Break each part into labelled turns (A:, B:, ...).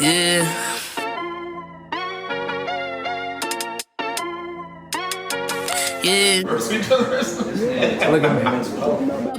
A: Yeah. Yeah.
B: Look at me.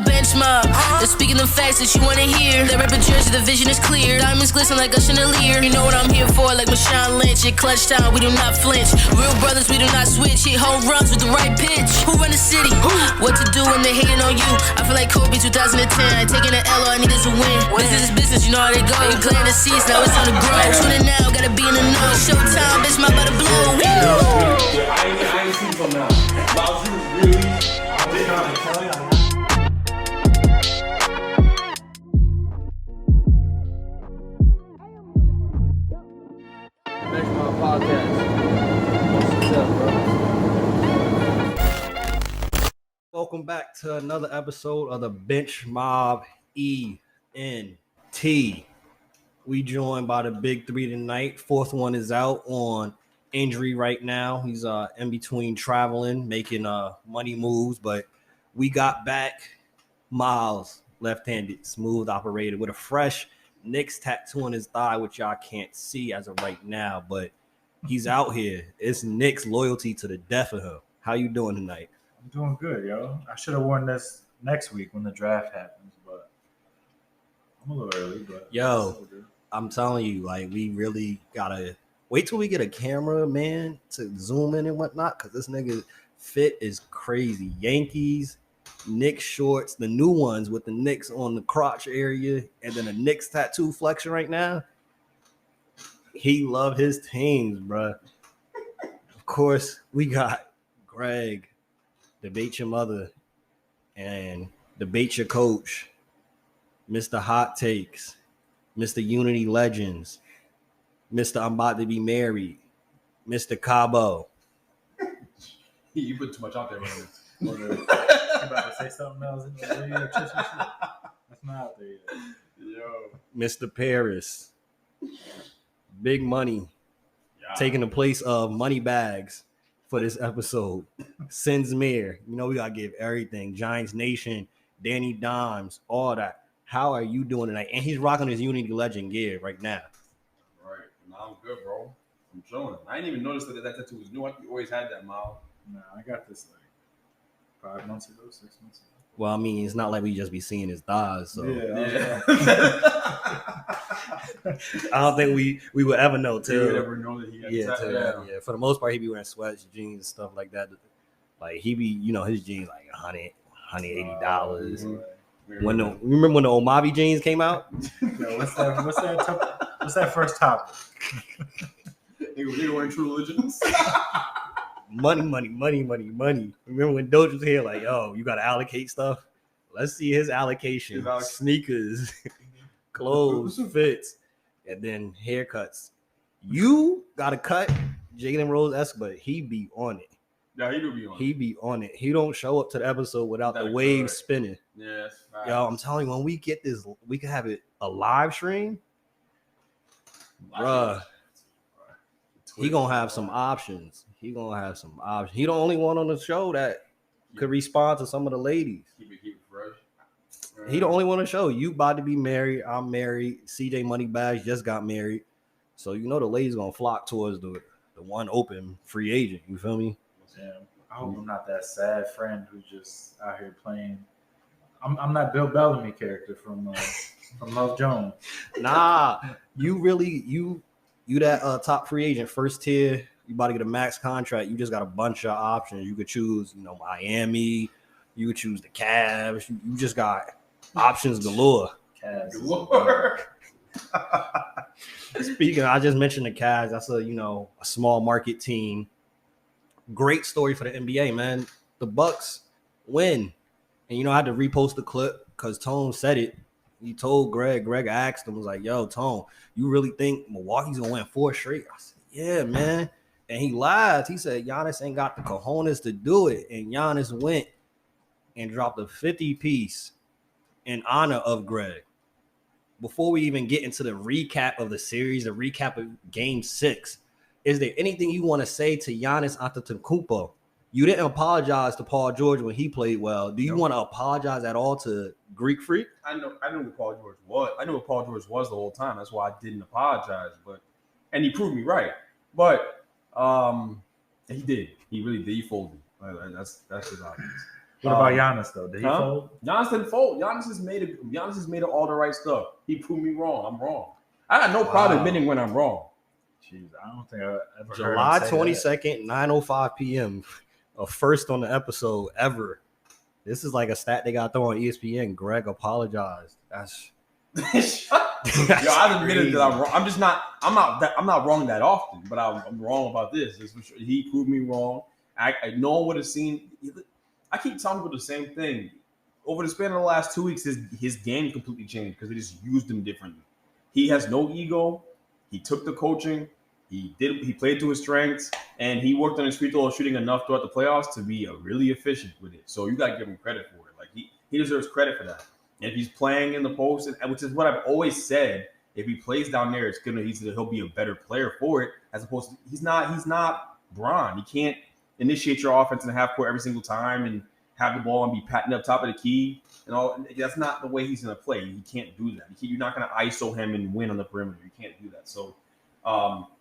A: Benchmark, they're speaking them facts that you wanna hear. That rapper jersey, the vision is clear. Diamonds glisten like a chandelier. You know what I'm here for, like Marshawn Lynch. At clutch time, we do not flinch. Real brothers, we do not switch. Hit home runs with the right pitch. Who run the city? What to do when they hating on you? I feel like Kobe 2010. I taking an L, all I need is a win. Business is business, you know how they go. You playing the seats, now it's time to grow. Tuning now, gotta be in the know. Showtime, bitch, my about to blow.
B: I ain't seen from now. Miles, you really.
C: Benchmark Podcast. What's up, bro?
D: Welcome back to another episode of the Bench Mob ENT. We joined by the big three tonight. Fourth one is out on injury right now. He's in between traveling, making money moves, but we got back Miles, left-handed, smooth operator with a fresh Knicks tattoo on his thigh, which y'all can't see as of right now, but he's out here. It's Knicks loyalty to the death of him. How you doing tonight?
E: I'm doing good, yo. I should have worn this next week when the draft happens, but I'm a little early. But
D: Yo, I'm telling you, like, we really gotta wait till we get a camera, man, to zoom in and whatnot, because this nigga fit is crazy. Yankees, Knicks shorts, the new ones with the Knicks on the crotch area, and then a Knicks tattoo flexion right now. He love his teams, bruh. Of course, we got Greg, debate your mother, and debate your coach, Mr. Hot Takes, Mr. Unity Legends, Mr. I'm about to be married, Mr. Cabo.
B: You put too much out there, man.
E: you about to say something else? That's not out there yet.
B: Yo.
D: Mr. Paris. Big money.
B: Yeah.
D: Taking the place of money bags for this episode. Sinsmere. You know, we got to give everything. Giants Nation, Danny Dimes, all that. How are you doing tonight? And he's rocking his Unity Legend gear right now.
B: Right. Nah, I'm good, bro. I'm chilling. I didn't even notice that tattoo was new. I think you always had that, Mal.
E: Nah, I got this like 5 months ago, 6 months ago.
D: Well, I mean, it's not like we just be seeing his thighs. So
B: Yeah.
D: I don't think we would ever know
B: You would
D: too.
B: never know that he had
D: Yeah,
B: that.
D: yeah. For the most part, he be wearing sweats, jeans, and stuff like that. Like he be, you know, his jeans like $100, $180. When the remember when the Omavi jeans came out?
E: Yo, what's that first topic?
B: Nigga wearing True Religions.
D: Money. Remember when Doge was here? Like, yo, you gotta allocate stuff. Let's see his allocation. Sneakers, clothes, fits, and then haircuts. You gotta cut Jalen Rose-esque, but he be on it.
B: Yeah, he do be on.
D: He be on it. He don't show up to the episode without the
B: That's
D: wave
B: correct.
D: spinning.
B: Yes.
D: Yo, I'm telling you, when we get this, we can have it a live stream. Bruh, he gonna have some options. He the only one on the show that could respond to some of the ladies.
B: Keep it fresh.
D: He the only one on the show. You about to be married. I'm married. CJ Moneybags just got married. So you know the ladies gonna flock towards the one open free agent. You feel me?
E: Yeah, I hope I'm not that sad friend who's just out here playing. I'm not Bill Bellamy character from Love Jones.
D: Nah, you that top free agent, first tier. You about to get a max contract. You just got a bunch of options. You could choose, you know, Miami. You could choose the Cavs. You just got options galore.
E: Cavs.
B: Lord.
D: Speaking, I just mentioned the Cavs. That's a small market team. Great story for the NBA, man. The Bucks win, and I had to repost the clip because Tone said it. He told Greg. Greg asked him, was like, "Yo, Tone, you really think Milwaukee's gonna win 4 straight?" I said, "Yeah, man." And he lied. He said Giannis ain't got the cojones to do it, and Giannis went and dropped a 50-piece in honor of Greg. Before we even get into the recap of the series, the recap of Game 6, is there anything you want to say to Giannis Antetokounmpo? You didn't apologize to Paul George when he played well. Do you want to apologize at all to Greek Freak?
B: I knew what Paul George was. I knew what Paul George was the whole time. That's why I didn't apologize. And he proved me right. But he did. He really did. He folded. That's just obvious.
E: What about Giannis though? Did he fold?
B: Giannis didn't fold. Giannis has made all the right stuff. He proved me wrong. I'm wrong. I got no problem admitting when I'm wrong.
E: Jeez, I don't think I ever
D: July
E: heard him say
D: 22nd, 9:05 p.m. A first on the episode ever. This is like a stat they got thrown on ESPN. Greg apologized. That's
B: I've admitted that I'm wrong. I'm not wrong that often, but I'm wrong about this. He proved me wrong. No one would have seen. I keep telling people the same thing. Over the span of the last 2 weeks, his game completely changed because they just used him differently. He has no ego. He took the coaching. He played to his strengths, and he worked on his free throw shooting enough throughout the playoffs to be really efficient with it. So you got to give him credit for it. Like he deserves credit for that. And if he's playing in the post, which is what I've always said, if he plays down there, he'll be a better player for it. As opposed to he's not Bron. He can't initiate your offense in the half court every single time and have the ball and be patting up top of the key and all. That's not the way he's going to play. He can't do that. You're not going to ISO him and win on the perimeter. You can't do that. So.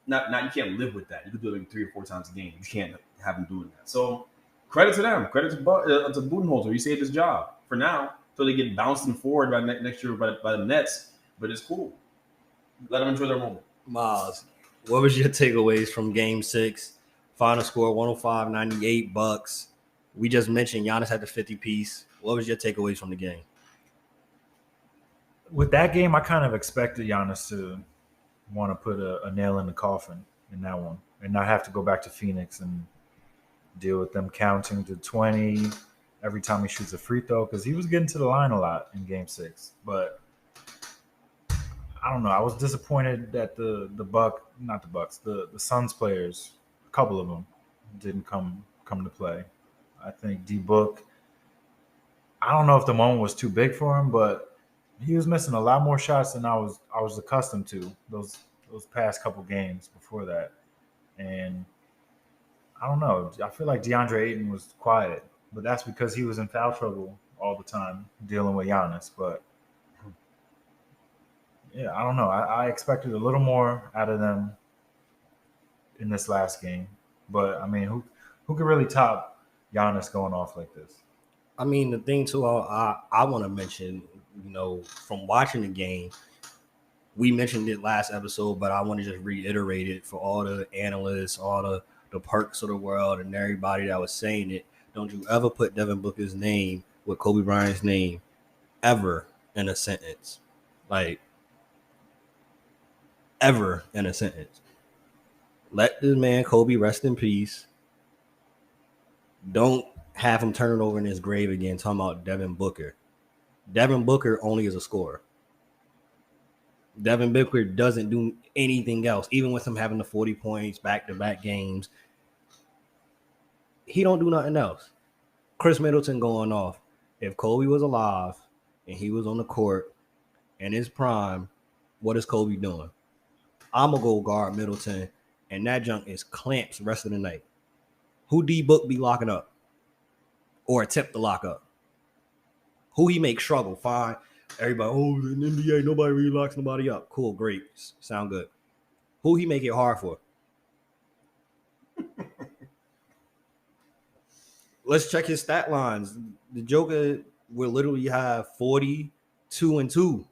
B: You can't live with that. You could do it 3 or 4 times a game. You can't have him doing that. So credit to them. Credit to Budenholzer. He saved his job for now until they get bounced and forward by next year by the Nets. But it's cool. Let them enjoy their moment.
D: Miles, what was your takeaways from Game 6? Final score 105-98 Bucks. We just mentioned Giannis had the 50-piece. What was your takeaways from the game?
E: With that game, I kind of expected Giannis to want to put a nail in the coffin in that one and not have to go back to Phoenix and deal with them counting to 20 every time he shoots a free throw, because he was getting to the line a lot in Game 6. But I don't know. I was disappointed that the Suns players, a couple of them, didn't come to play. I think D-Book, I don't know if the moment was too big for him, but he was missing a lot more shots than I was accustomed to those past couple games before that. And I don't know. I feel like DeAndre Ayton was quiet, but that's because he was in foul trouble all the time dealing with Giannis. But yeah, I don't know. I expected a little more out of them in this last game. But I mean, who could really top Giannis going off like this?
D: I mean, the thing too, I want to mention, from watching the game, we mentioned it last episode, but I want to just reiterate it for all the analysts, all the Perks of the world, and everybody that was saying it. Don't you ever put Devin Booker's name with Kobe Bryant's name ever in a sentence. Like, ever in a sentence. Let this man Kobe rest in peace. Don't have him turn it over in his grave again talking about Devin Booker. Devin Booker only is a scorer. Devin Booker doesn't do anything else. Even with him having the 40 points, back-to-back games, he don't do nothing else. Chris Middleton going off. If Kobe was alive and he was on the court in his prime, what is Kobe doing? I'm going to go guard Middleton, and that junk is clamps the rest of the night. Who D-Book be locking up? Or attempt to lock up? Who he make struggle? Fine. Everybody, in the NBA, nobody really locks nobody up. Cool, great. Sound good. Who he make it hard for? Let's check his stat lines. The Joker will literally have 42 and 2.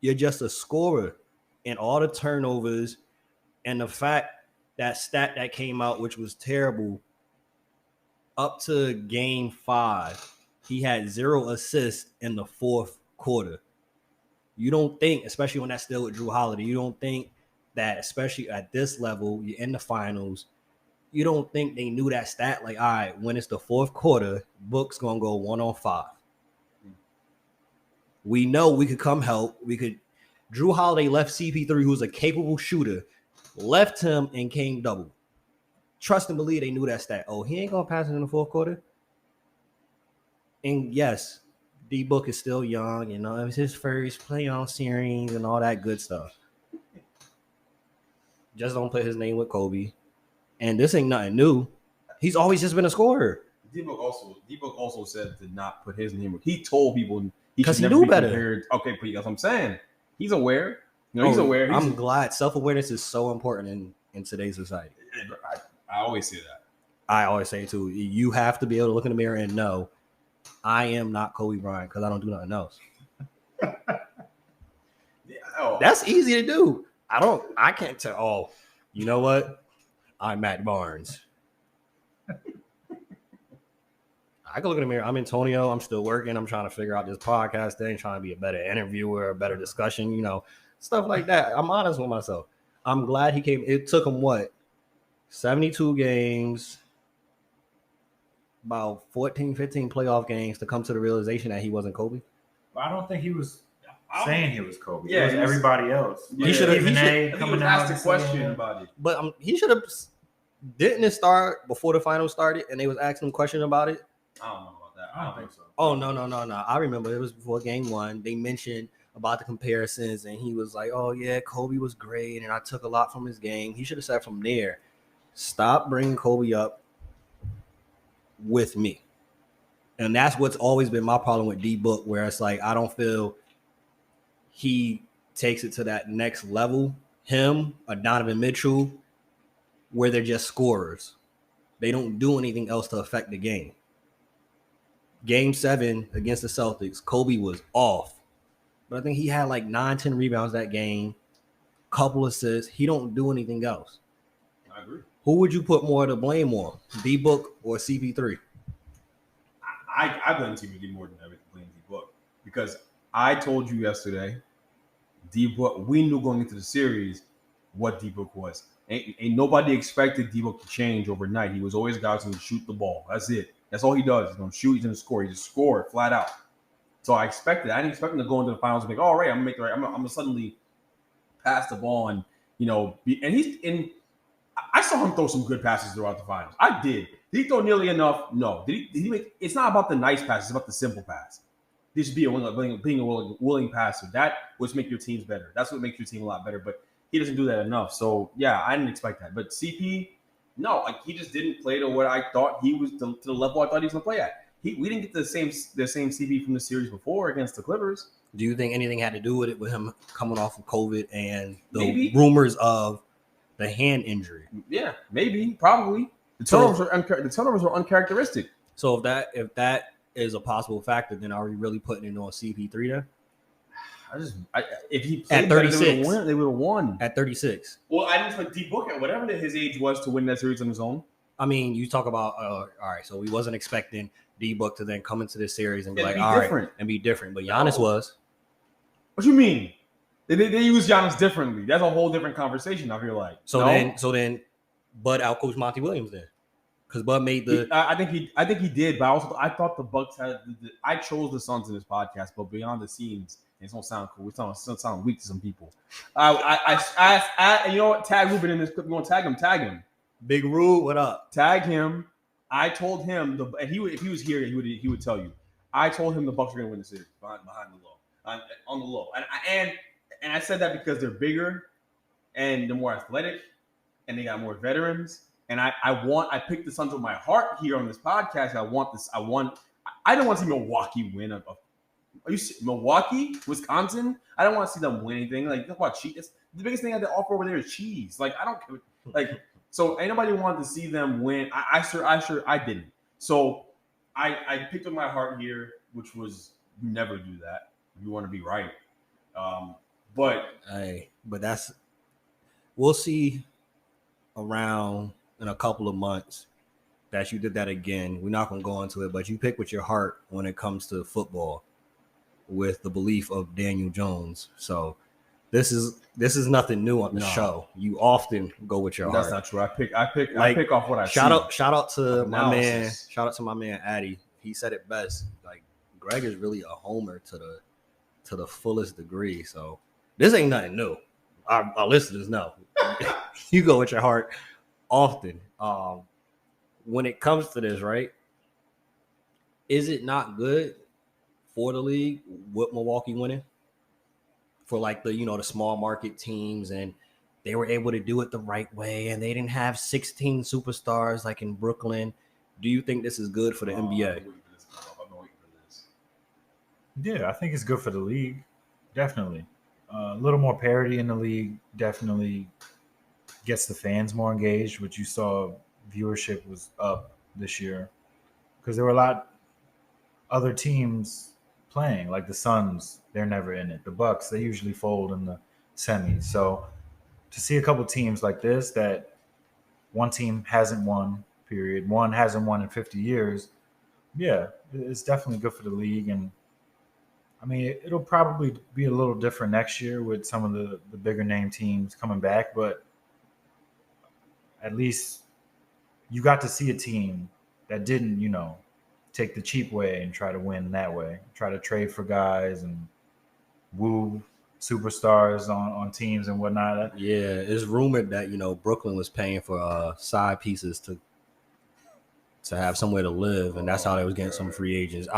D: You're just a scorer. And all the turnovers and the fact that stat that came out, which was terrible, up to Game 5, he had 0 assists in the fourth quarter. You don't think, especially when that's still with Drew Holiday, you don't think that, especially at this level, you're in the finals, you don't think they knew that stat? Like, all right, when it's the fourth quarter, Book's going to go 1-on-5. We know we could come help. Drew Holiday left CP3, who's a capable shooter, left him and came double. Trust and believe they knew that stat. Oh, he ain't going to pass it in the fourth quarter. And yes, D-Book is still young. It was his first playoff series and all that good stuff. Just don't put his name with Kobe. And this ain't nothing new. He's always just been a scorer.
B: D-Book also said to not put his name. He told people he
D: 'Cause
B: should
D: he
B: never
D: knew
B: be
D: better.
B: compared. Okay, but that's what I'm saying. He's aware. He's aware.
D: I'm glad. Self-awareness is so important in today's society.
B: I always say that.
D: I always say too, you have to be able to look in the mirror and know I am not Kobe Bryant because I don't do nothing else. That's easy to do. I can't tell. Oh, you know what? I'm Matt Barnes. I can look in the mirror. I'm Antonio. I'm still working. I'm trying to figure out this podcast thing, trying to be a better interviewer, a better discussion, stuff like that. I'm honest with myself. I'm glad he came. It took him 72 games, about 14, 15 playoff games to come to the realization that he wasn't Kobe.
E: But I don't think he was saying he was Kobe.
B: Yeah,
E: it was everybody else.
B: He should have
E: coming out
B: asked a question about it.
D: But he should have. Didn't it start before the final started and they was asking him questions about it?
B: I don't know about that.
E: I don't think so.
D: Oh, no. I remember it was before game one. They mentioned about the comparisons, and he was like, oh, yeah, Kobe was great, and I took a lot from his game. He should have said from there, stop bringing Kobe up with me. And that's what's always been my problem with D-Book, where it's like I don't feel he takes it to that next level. Him, a Donovan Mitchell, where they're just scorers. They don't do anything else to affect the game. Game 7 against the Celtics, Kobe was off. But I think he had 9-10 rebounds that game, couple assists. He don't do anything else.
B: I agree.
D: Who would you put more of the blame on, D-Book or CP3?
B: I blame TBD more than I blame D-Book because I told you yesterday, D-Book, we knew going into the series what D-Book was. Ain't nobody expected D-Book to change overnight. He was always a guy who's going to shoot the ball. That's it. That's all he does. He's going to shoot. He's going to score. He just scored flat out. So I expected. I didn't expect him to go into the finals and be like, all right, I'm going to make the right. I'm going to suddenly pass the ball and, and he's in. I saw him throw some good passes throughout the finals. I did. Did he throw nearly enough? No. Did he make? It's not about the nice pass. It's about the simple pass. He should be being a willing passer. That would make your teams better. That's what makes your team a lot better. But he doesn't do that enough. So yeah, I didn't expect that. But CP, no, he just didn't play to what I thought he was to the level I thought he was gonna play at. We didn't get the same CP from the series before against the Clippers.
D: Do you think anything had to do with it, with him coming off of COVID and the
B: Maybe.
D: rumors of the hand injury?
B: Yeah, maybe, probably. The turnovers were uncharacteristic.
D: So if that is a possible factor, then are we really putting it on CP3 then?
B: If he played
D: At
B: better,
D: 36,
B: they would have won.
D: At 36.
B: Well, I didn't expect D-Book at whatever his age was to win that series on his own.
D: I mean, you talk about all right. So we wasn't expecting D-Book to then come into this series and be
B: And
D: like,
B: be
D: all
B: different.
D: right, and be different. But Giannis was.
B: What you mean? They use Giannis differently. That's a whole different conversation. I feel like.
D: So
B: No?
D: then, Bud outcoached Monty Williams then, because Bud made the.
B: I think he did, but I thought the Bucks had. I chose the Suns in this podcast, but behind the scenes, it's gonna sound cool. It's gonna sound weak to some people. I you know what? Tag Ruben in this clip. You want to tag him? Tag him.
D: Big Rube, what up?
B: Tag him. I told him and if he was here, he would tell you. I told him the Bucks were gonna win the series behind the low, on the low, and I said that because they're bigger and they're more athletic and they got more veterans. And I picked the Suns with my heart here on this podcast. I don't want to see Milwaukee win. Are you Milwaukee, Wisconsin? I don't want to see them win anything. Like, what cheese? The biggest thing I had to offer over there is cheese. Like, I don't like. So anybody wanted to see them win. I didn't. So I picked with my heart here, which was you never do that. You want to be right. But
D: that's we'll see around in a couple of months that you did that again. We're not gonna go into it, but you pick with your heart when it comes to football with the belief of Daniel Jones. So this is nothing new on the show. You often go with your
B: that's
D: heart.
B: not true. I pick off what I see.
D: Shout out to my man.
B: Analysis.
D: Shout out to my man Addy. He said it best. Like, Greg is really a homer to the fullest degree. So this ain't nothing new. Our listeners know. You go with your heart often. When it comes to this, right? Is it not good for the league with Milwaukee winning? For like the small market teams, and they were able to do it the right way, and they didn't have 16 superstars like in Brooklyn. Do you think this is good for the NBA?
E: Yeah, I think it's good for the league. Definitely. A little more parity in the league definitely gets the fans more engaged, which you saw viewership was up this year because there were a lot other teams playing, like the Suns. They're never in it. The Bucks, they usually fold in the semis. So to see a couple teams like this, that one team hasn't won, period, one hasn't won in 50 years, yeah, it's definitely good for the league. And I mean, it'll probably be a little different next year with some of the bigger name teams coming back, but at least you got to see a team that didn't, take the cheap way and try to win that way, try to trade for guys and woo superstars on teams and whatnot.
D: Yeah, it's rumored that Brooklyn was paying for side pieces to have somewhere to live, and that's how they was getting some free agents.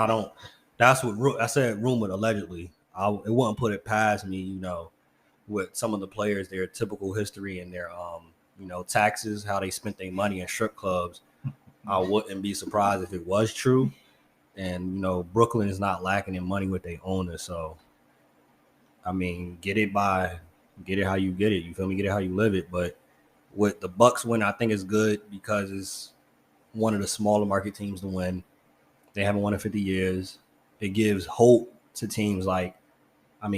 D: That's what I said. Rumored, allegedly. It wouldn't put it past me, with some of the players, their typical history and their taxes, how they spent their money in strip clubs. I wouldn't be surprised if it was true. And Brooklyn is not lacking in money with their owners, so I mean, get it how you get it. You feel me? Get it how you live it. But with the Bucks win, I think it's good because it's one of the smaller market teams to win. They haven't won in 50 years. It gives hope to teams like,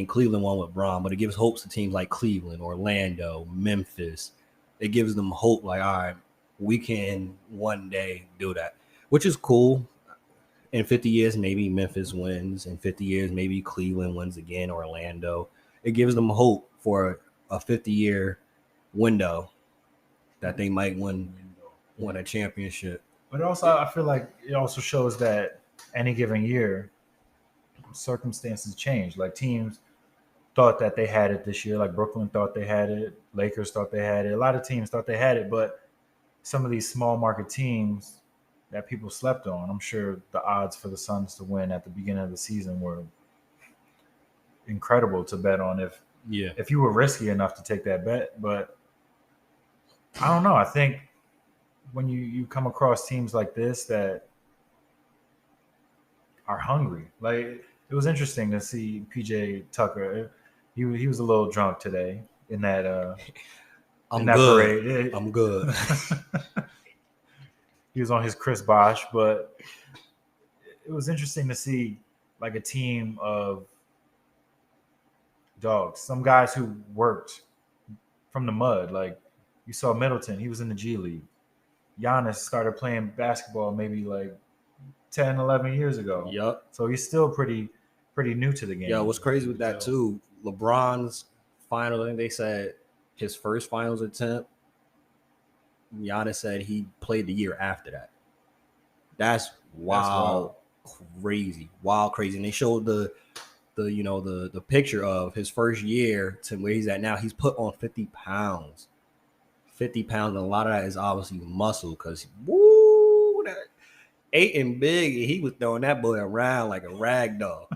D: Cleveland won with Braun, but it gives hope to teams like Cleveland, Orlando, Memphis. It gives them hope like, all right, we can one day do that, which is cool. In 50 years, maybe Memphis wins. In 50 years, maybe Cleveland wins again, Orlando. It gives them hope for a 50-year window that they might win a championship.
E: But also, I feel like it also shows that any given year, circumstances change. Like teams thought that they had it this year, like Brooklyn thought they had it, Lakers thought they had it. A lot of teams thought they had it, but some of these small market teams that people slept on, I'm sure the odds for the Suns to win at the beginning of the season were incredible to bet on if you were risky enough to take that bet. But I don't know. I think when you come across teams like this that are hungry, like it was interesting to see PJ Tucker. He was a little drunk today in that parade.
D: I'm good.
E: He was on his Chris Bosh, but it was interesting to see like a team of dogs, some guys who worked from the mud. Like you saw Middleton, he was in the G League. Giannis started playing basketball maybe like 10, 11 years ago.
D: Yep.
E: So he's still pretty new to the game.
D: Yeah, what's crazy with that too, LeBron's final, I think they said his first finals attempt, Giannis said he played the year after that. That's wild. Crazy. And they showed the picture of his first year to where he's at now. He's put on 50 pounds. 50 pounds, and a lot of that is obviously muscle because that ate and big, and he was throwing that boy around like a rag doll.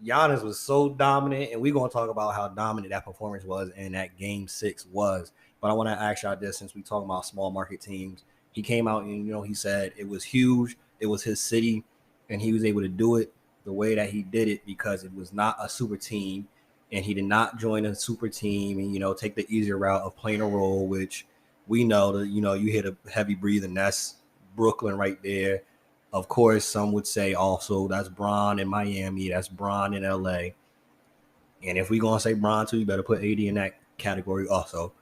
D: Giannis was so dominant, and we're going to talk about how dominant that performance was and that game 6 was. But I want to ask y'all this, since we talk about small market teams. He came out and, he said it was huge. It was his city, and he was able to do it the way that he did it because it was not a super team, and he did not join a super team and, take the easier route of playing a role, which we know that, you hit a heavy breather, and that's Brooklyn right there. Of course, some would say also that's Bron in Miami, that's Bron in LA. And if we're going to say Bron too, you better put AD in that category also.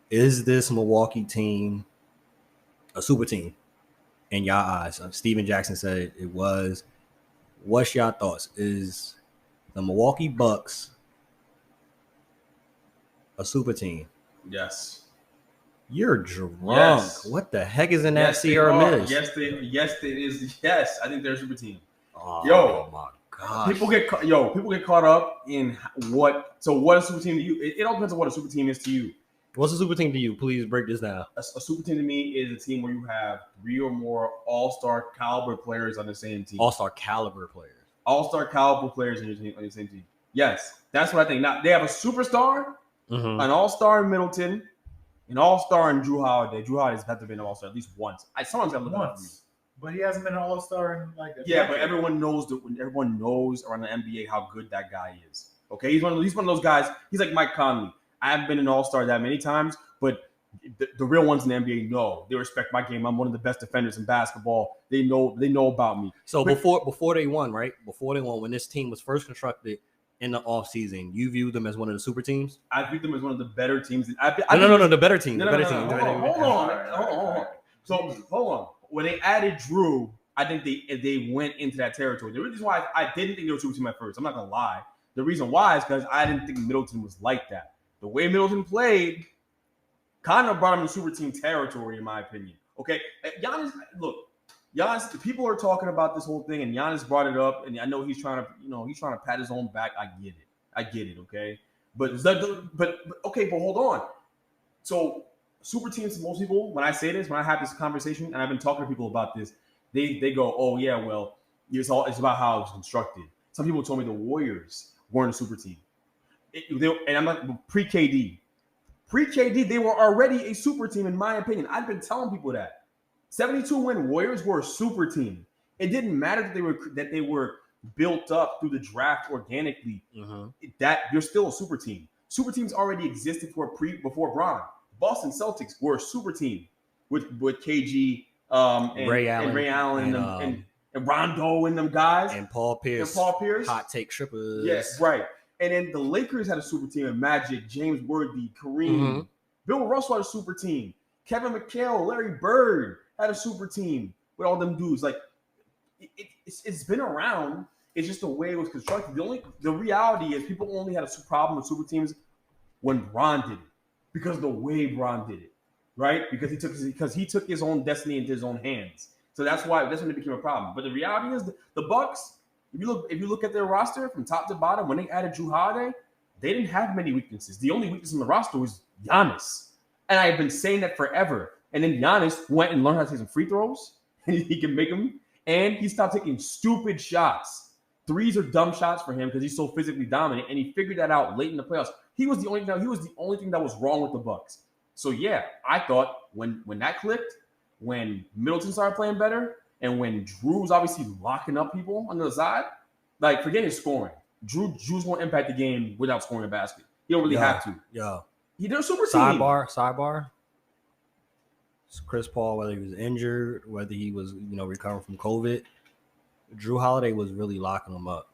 D: Is this Milwaukee team a super team in y'all eyes? Steven Jackson said it was. What's y'all thoughts? Is the Milwaukee Bucks a super team?
B: Yes.
D: You're drunk.
B: Yes.
D: What the heck is in that Sierra Mist?
B: Yes, it is. Yes, I think they're a super team.
D: Oh my God.
B: People get caught up in what a super team to you. It all depends on what a super team is to you.
D: What's a super team to you? Please break this down.
B: A super team to me is a team where you have 3 or more all-star caliber players on the same team.
D: All-star caliber players.
B: All-star caliber players on your same team. Yes, that's what I think. Now they have a superstar,
D: Mhm.
B: an all-star in Middleton, an all-star in Drew Holiday. Drew Holiday's had to be an all-star at least once. Someone's got to look at that.
E: Once. But he hasn't been an all-star in like a
B: Yeah, but
E: decade.
B: everyone knows around the NBA how good that guy is. Okay, he's one of those guys. He's like Mike Conley. I haven't been an all-star that many times, but the real ones in the NBA know. They respect my game. I'm one of the best defenders in basketball. They know about me.
D: So
B: But-
D: before they won, right? Before they won, when this team was first constructed in the offseason, you viewed them as one of the super teams?
B: I viewed them as one of the better teams.
D: No, the better team.
B: No,
D: The
B: no,
D: better
B: no,
D: team.
B: no, hold on. So hold on. When they added Drew, I think they went into that territory. The reason why I didn't think they were a super team at first, I'm not gonna lie. The reason why is because I didn't think Middleton was like that. The way Middleton played kind of brought him to super team territory, in my opinion. Okay, Giannis, Giannis. People are talking about this whole thing, and Giannis brought it up, and I know he's trying to pat his own back. I get it. Okay, but hold on. So super teams to most people, when I say this, when I have this conversation, and I've been talking to people about this, they go, oh yeah, well, it's about how it was constructed. Some people told me the Warriors weren't a super team. And I'm not pre-KD. Pre-KD, they were already a super team, in my opinion. I've been telling people that. 72-win Warriors were a super team. It didn't matter that they were built up through the draft organically. That you're still a super team. Super teams already existed before Bron. Boston Celtics were a super team with KG and
D: Ray Allen
B: and Rondo and them guys
D: and Paul Pierce. Hot take strippers.
B: Yes, right. And then the Lakers had a super team of Magic, James Worthy, Kareem. Bill Russell had a super team. Kevin McHale, Larry Bird had a super team with all them dudes. Like it's been around. It's just the way it was constructed. The reality is people only had a problem with super teams when Bron did it, because of the way Bron did it, right? Because he took his own destiny into his own hands. So that's when it became a problem. But the reality is the Bucks. If you look at their roster from top to bottom, when they added Drew Holiday, they didn't have many weaknesses. The only weakness in the roster was Giannis, and I've been saying that forever. And then Giannis went and learned how to take some free throws, and he can make them. And he stopped taking stupid shots. Threes are dumb shots for him because he's so physically dominant, and he figured that out late in the playoffs. He was the only thing that was wrong with the Bucks. So yeah, I thought when that clicked, when Middleton started playing better, and when Drew was obviously locking up people on the side, like forget his scoring. Drew's going to impact the game without scoring a basket. He don't really have to.
D: Yeah.
B: They're a super team.
D: Sidebar. Chris Paul, whether he was injured, whether he was, recovering from COVID, Drew Holiday was really locking him up.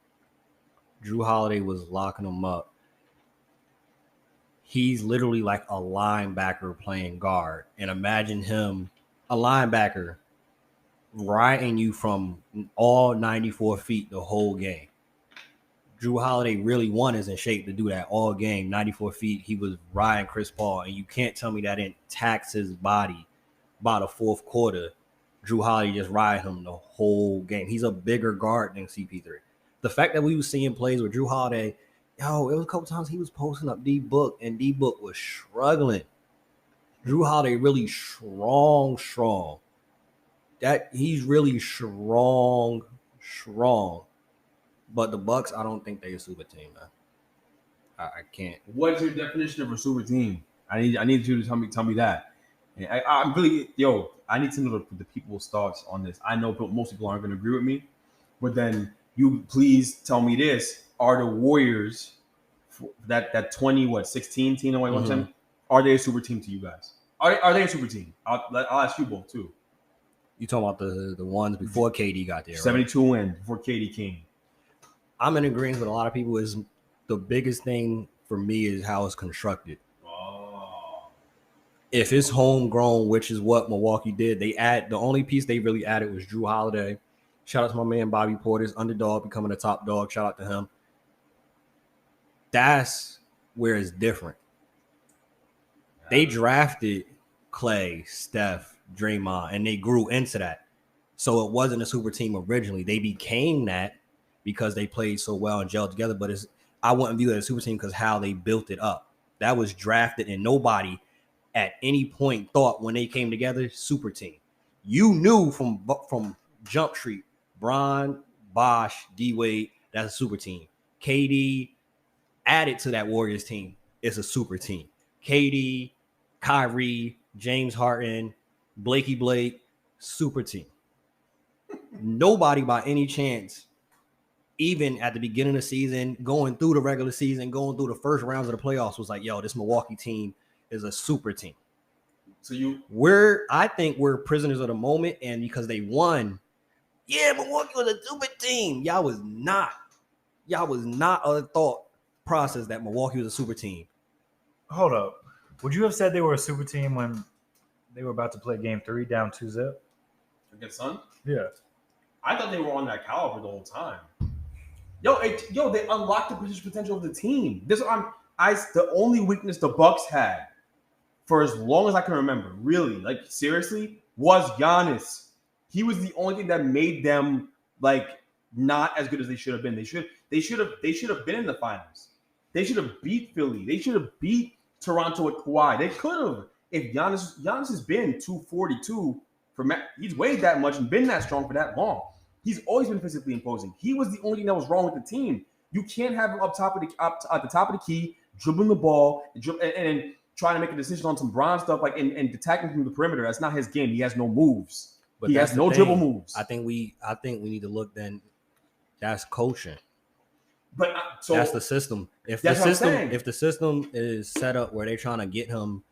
D: He's literally like a linebacker playing guard. And imagine him, a linebacker, riding you from all 94 feet the whole game. Drew Holiday really is in shape to do that all game. 94 feet, he was riding Chris Paul, and you can't tell me that didn't tax his body by the fourth quarter. Drew Holiday just riding him the whole game. He's a bigger guard than CP3. The fact that we were seeing plays with Drew Holiday, it was a couple times he was posting up D-Book, and D-Book was struggling. Drew Holiday really strong. That he's really strong. But the Bucks, I don't think they're a super team, man. I can't.
B: What's your definition of a super team? I need you to tell me that. And I'm really, I need to know the people's thoughts on this. I know most people aren't going to agree with me, but then you please tell me this: are the Warriors that 16 team away one time? Are they a super team to you guys? Are they a super team? I'll ask you both too.
D: You talking about the ones before KD got there?
B: 72 win before KD came.
D: I'm in agreement with a lot of people. Is the biggest thing for me is how it's constructed. If it's homegrown, which is what Milwaukee did, the only piece they really added was Drew Holiday. Shout out to my man Bobby Portis, underdog becoming a top dog. Shout out to him. That's where it's different. They drafted Clay, Steph, Draymond, and they grew into that. So it wasn't a super team originally. They became that because they played so well and gelled together. But I wouldn't view it as a super team because how they built it up. That was drafted, and nobody at any point thought when they came together, super team. You knew from Jump Street, Bron, Bosh, D-Wade, that's a super team. KD added to that Warriors team. is a super team. KD, Kyrie, James Harden, Blakey Blake, super team. Nobody by any chance, even at the beginning of the season, going through the regular season, going through the first rounds of the playoffs, was like, yo, this Milwaukee team is a super team.
B: So
D: I think we're prisoners of the moment, and because they won, yeah, Milwaukee was a super team. Y'all was not a thought process that Milwaukee was a super team.
E: Hold up. Would you have said they were a super team when they were about to play Game 3 down 2-0?
B: against Sun,
E: Yeah.
B: I thought they were on that caliber the whole time. Yo, they unlocked the potential of the team. The only weakness the Bucks had for as long as I can remember, really, like seriously, was Giannis. He was the only thing that made them like not as good as they should have been. They should have been in the finals. They should have beat Philly. They should have beat Toronto with Kawhi. They could have. If Giannis has been 242 he's weighed that much and been that strong for that long. He's always been physically imposing. He was the only thing that was wrong with the team. You can't have him up at the top of the key, dribbling the ball and trying to make a decision on some bronze stuff like and attacking from the perimeter. That's not his game. He has no moves.
D: But
B: he has no dribble moves.
D: I think we need to look then. That's coaching.
B: But so
D: that's the system. If
B: that's
D: the system is set up where they're trying to get him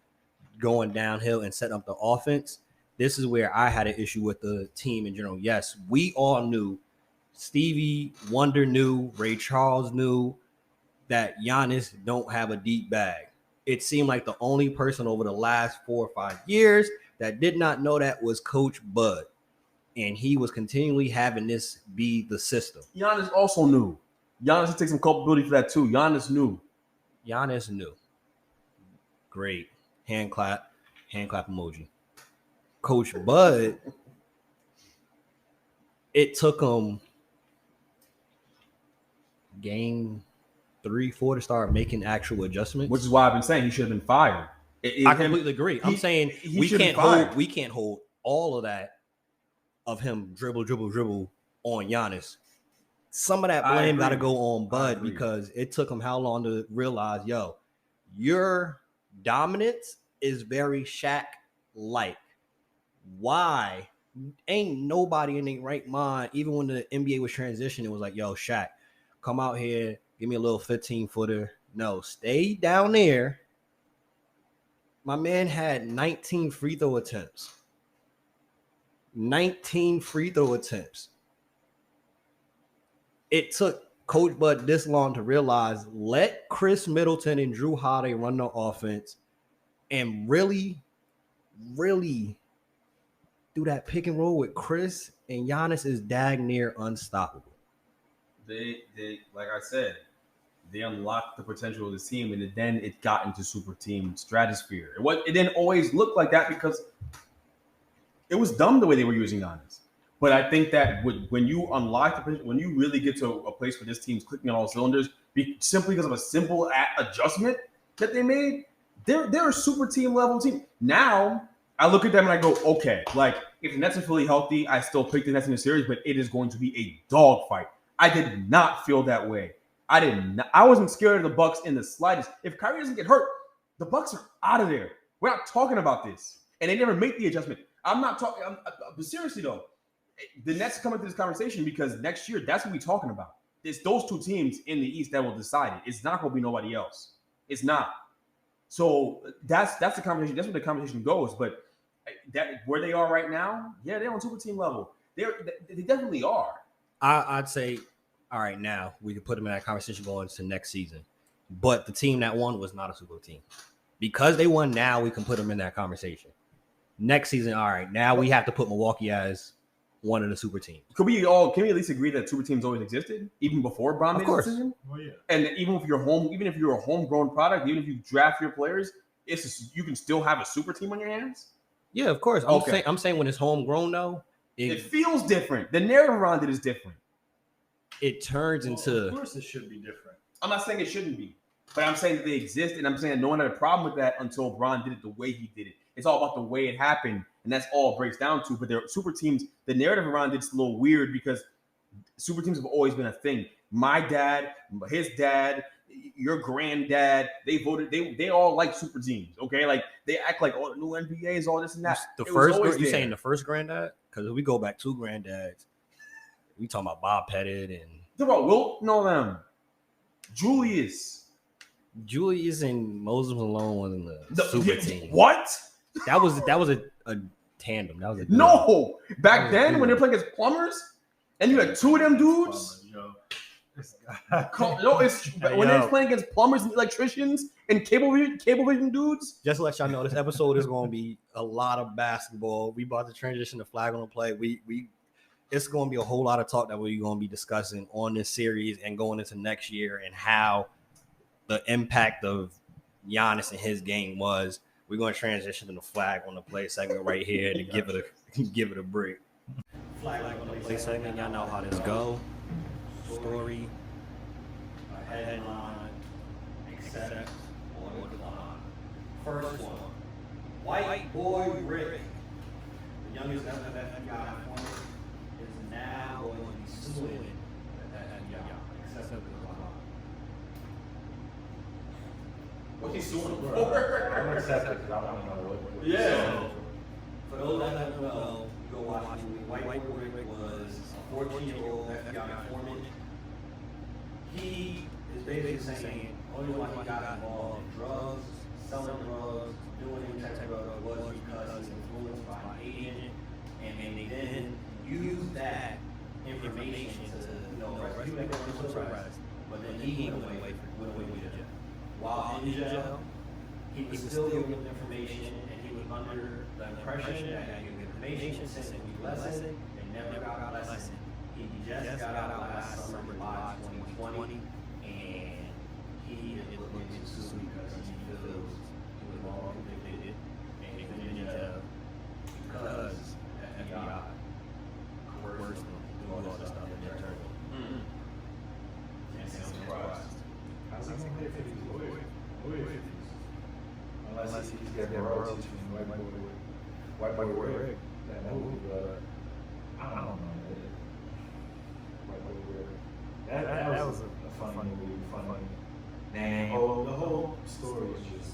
D: going downhill and set up the offense, this is where I had an issue with the team in general. Yes, we all knew, Stevie Wonder knew, Ray Charles knew that Giannis don't have a deep bag. It seemed like the only person over the last 4 or 5 years that did not know that was Coach Bud. And he was continually having this be the system.
B: Giannis also knew. Giannis takes some culpability for that too. Giannis knew.
D: Great. Hand clap emoji. Coach Bud, it took him game 3-4 to start making actual adjustments.
B: Which is why I've been saying he should have been fired.
D: I completely agree. I'm saying we can't hold all of that of him dribble on Giannis. Some of that blame got to go on Bud because it took him how long to realize, yo, your dominance is very Shaq-like. Why ain't nobody in their right mind, even when the NBA was transitioning, it was like, yo, Shaq, come out here, give me a little 15-footer. No, stay down there. My man had 19 free throw attempts. 19 free throw attempts. It took Coach Bud this long to realize, let Chris Middleton and Drew Holiday run the offense and really do that pick and roll with Chris, and Giannis is dag near unstoppable.
B: They like I said, they unlocked the potential of this team, and then it got into super team stratosphere. It didn't always look like that because it was dumb the way they were using Giannis. But I think that when you unlock the potential, when you really get to a place where this team's clicking on all cylinders, simply because of a simple adjustment that they made, they're a super team level team. Now I look at them and I go, okay, like if the Nets are fully healthy, I still pick the Nets in the series, but it is going to be a dogfight. I did not feel that way. I wasn't scared of the Bucks in the slightest. If Kyrie doesn't get hurt, the Bucks are out of there. We're not talking about this, and they never make the adjustment. I'm not talking. But seriously though, the Nets come into this conversation because next year that's what we're talking about. It's those two teams in the East that will decide it. It's not going to be nobody else. It's not. So that's the conversation. That's where the conversation goes. But that where they are right now, yeah, they're on super team level. They definitely are.
D: I'd say, all right, now we could put them in that conversation going into next season. But the team that won was not a super team. Because they won now, we can put them in that conversation. Next season, all right, now we have to put Milwaukee as one of the super teams. Can we at
B: least agree that super teams always existed, even before Bron made the decision?
E: Well, yeah.
B: And even if you're a homegrown product, even if you draft your players, you can still have a super team on your hands?
D: Yeah, of course. I'm saying when it's homegrown though,
B: it feels different. The narrative around it is different.
D: It turns into.
E: Of course, it should be different.
B: I'm not saying it shouldn't be, but I'm saying that they exist, and I'm saying no one had a problem with that until Bron did it the way he did it. It's all about the way it happened, and that's all it breaks down to. But they're super teams. The narrative around it's a little weird because super teams have always been a thing. My dad, his dad, your granddad. They voted. They all like super teams. Okay, like they act like all the new NBAs, all this and that.
D: The
B: It was
D: first,
B: always
D: you
B: there.
D: saying the first granddad? Because we go back 2 granddads. We talking about Bob Pettit and
B: Think about Wilt and all them. Julius.
D: Julius and Moses Malone was in the super team.
B: What?
D: That was a tandem. That was a
B: No. Back
D: That was
B: then,
D: good.
B: when they're playing against plumbers, and you had 2 of them dudes.
E: Yo, this guy.
B: No, it's
D: Hey,
B: when
D: yo.
B: they're playing against plumbers and electricians and cable vision dudes.
D: Just to let y'all know, this episode is going to be a lot of basketball. We about to transition to flag on the play. It's going to be a whole lot of talk that we're going to be discussing on this series and going into next year and how the impact of Giannis and his game was. We're going to transition to the flag on the play segment right here to give it a break. Flag on the play segment, y'all know how this go. Story, headline, accept, or decline. First one, White Boy Rick, the youngest ever FBI informant, is now going to be suing the FBI. Accept or decline.
B: What he's doing
E: I'm gonna accept it because I want to know what.
B: Yeah.
D: For those that don't know, go watch the movie. White Boy Rick was a 14-year-old FBI informant. He is basically saying only why he got involved in drugs, selling drugs, doing any type of drug was because he was influenced by an agent, and they then used that information to rescue that arrest. But then he went away to jail. While in jail, he was still giving information, and he was under the impression that he would give information, since it would be lesson, and never got a lesson. He just got out last summer, July 2020, and he is looking to sue because he feels he was wrong convicted and he's been in jail because the FBI coerced him to do all this stuff internally. Can't say I'm surprised.
E: How's he gonna pay for these lawyer fees? Unless he's getting royalties from White Boy Rick. That movie, but I don't know. White Boy Rick. That was a funny movie, funny name. The whole story is just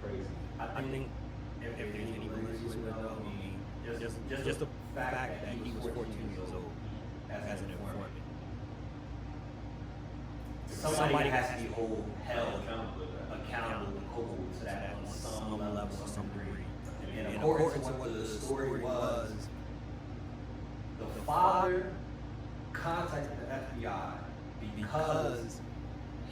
E: crazy.
D: I think if there's any reason to know, I mean, just the fact that he was 14 years old as an informant. Somebody has to be held accountable to Kobe to that on some level, some degree. And according to what the story was, the father contacted the FBI because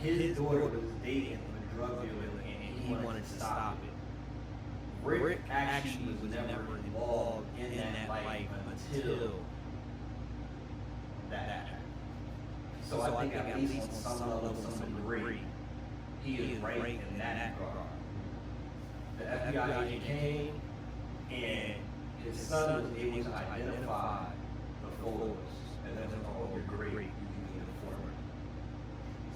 D: his daughter was dating a drug dealer and he wanted to stop it. Rick actually was never involved in that life until that. So I think at least on some level, some degree, he is right in that regard. The FBI agent came and his son was able to identify the photos and then all your great informant.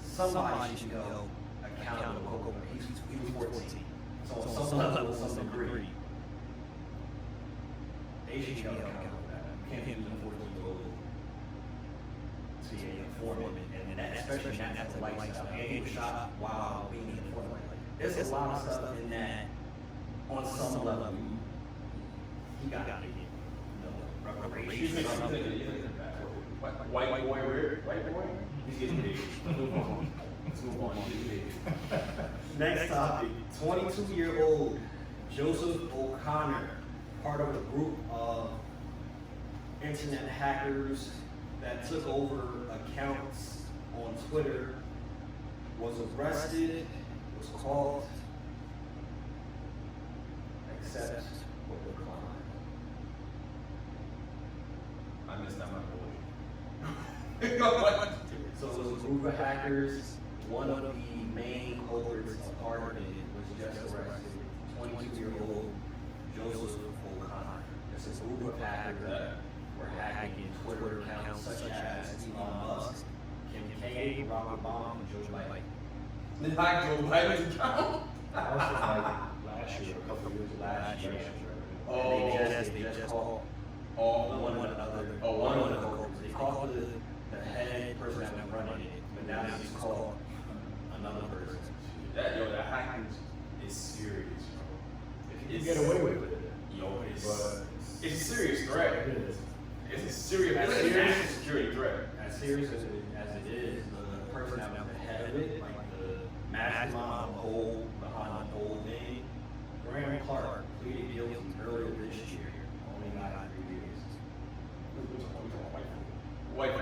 D: Somebody should be held accountable. He was 14. So on some level, some degree, they should be held accountable for that. You can't use a 14-year-old to be an informant, and that, especially that's a lifestyle. And he was shot while being an informant. There's a lot of stuff in that. On some level, he got to get reparations.
B: White Boy Rick. White Boy. He's getting big. Let's move on.
D: Next topic, 22-year-old Joseph O'Connor, part of a group of internet hackers that took over accounts on Twitter, was arrested, was caught, accept or decline.
B: I missed that my boy.
D: So it was a group of hackers. One of the main culprits, a part of it, was just arrested. 22-year-old Joseph O'Connor. It's a group of hackers that were hacking Twitter accounts such as Elon Musk, Kim K, Barack Obama, and Joe Biden.
B: Did I Joe Biden count?
E: That was like last year, a couple of years
D: Last year.
B: Oh.
D: They just caught one of the culprits. They caught the head person that was running it, but now they just caught
F: package is serious, bro. If you
B: It's-
F: get away with it,
B: Yo, it's
F: but
B: a serious threat.
F: it is.
B: It's a serious national security threat.
C: As serious as it is, the person that was the head of it, like the mastermind behind the whole thing, Graham Clark pleaded guilty earlier this year, only got 3 years.
B: White folk,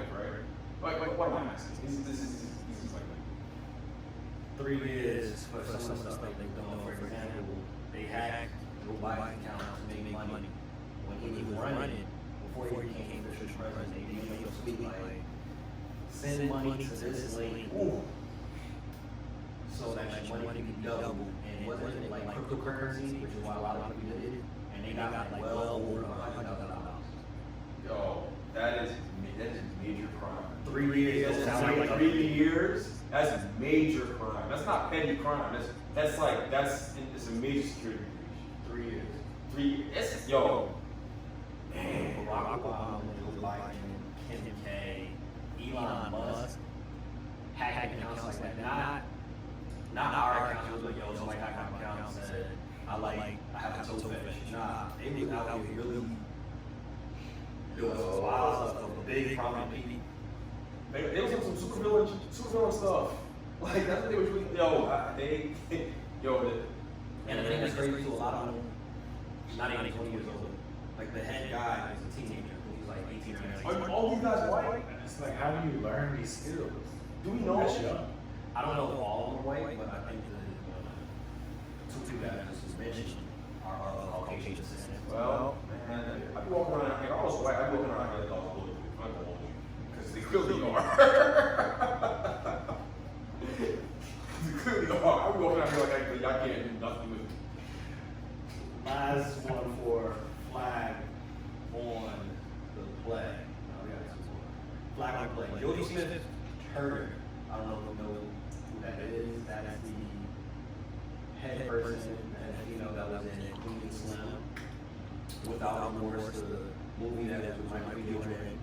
B: right? What am I asking? This is like
C: 3 years for some of the stuff they've done. For example, they hacked Joe Biden's account to make money. When he was running, before he became official president, they made a tweet like, send money to this link so that your money can be doubled. And it wasn't like cryptocurrency, which is why a lot of people did it. And they got like well over $100,000.
B: yo, that is major crime.
C: 3 years.
B: That's like 3 years. That's a major crime. That's not petty crime. That's it's a major security breach.
C: 3 years.
B: 3 years. Yo,
C: Barack Obama, Joe Biden, Kim K, Elon Musk, hacking accounts like that. Not our accounts, but yo, somebody hacked my account and said, I have a toe fetish. Nah, they was out here really doing some wild stuff, some big prominent people.
B: they was some supervillain stuff. Like that's what they was really.
C: And the thing that's crazy too, a lot of them, not even 20 years old. Like the head guy is a teenager, he's like 18 or 19.
B: Are all these guys white?
E: It's like, how do you learn these skills?
B: Do we know?
E: That's young.
C: I don't know if all of them are white, but I think the two people that I just mentioned are Caucasian descendants.
B: Well, man, I be walking around. If I was white, I'd be walking around here like I was bulletproof. I'm not gonna hold you, because they clearly are. They clearly are. I be walking around here like y'all can't do nothing with me.
C: Last one for flag on the play. No, we got two more. Flag on the play. Jody Smith Turner. I don't know if you know who that is. That's the head person that that was in Queen and Slim. Without Remorse, the movie that was Michael B. Jordan.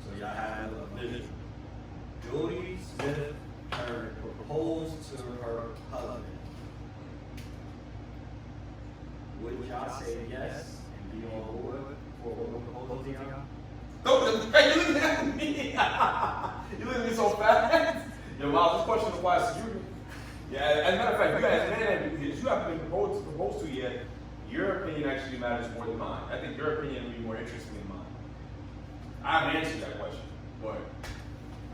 C: So y'all have a vision. Jody Smith Turner proposed to her husband. Would y'all say yes and be on board for a woman proposing to y'all?
B: Hey, you looking at me? You looking at me so fast? Yo, Miles, this question applies to you. Yeah, as a matter of fact, you guys, man, you haven't been proposed to yet. Your opinion actually matters more than mine. I think your opinion would be more interesting than mine. I haven't answered that question, but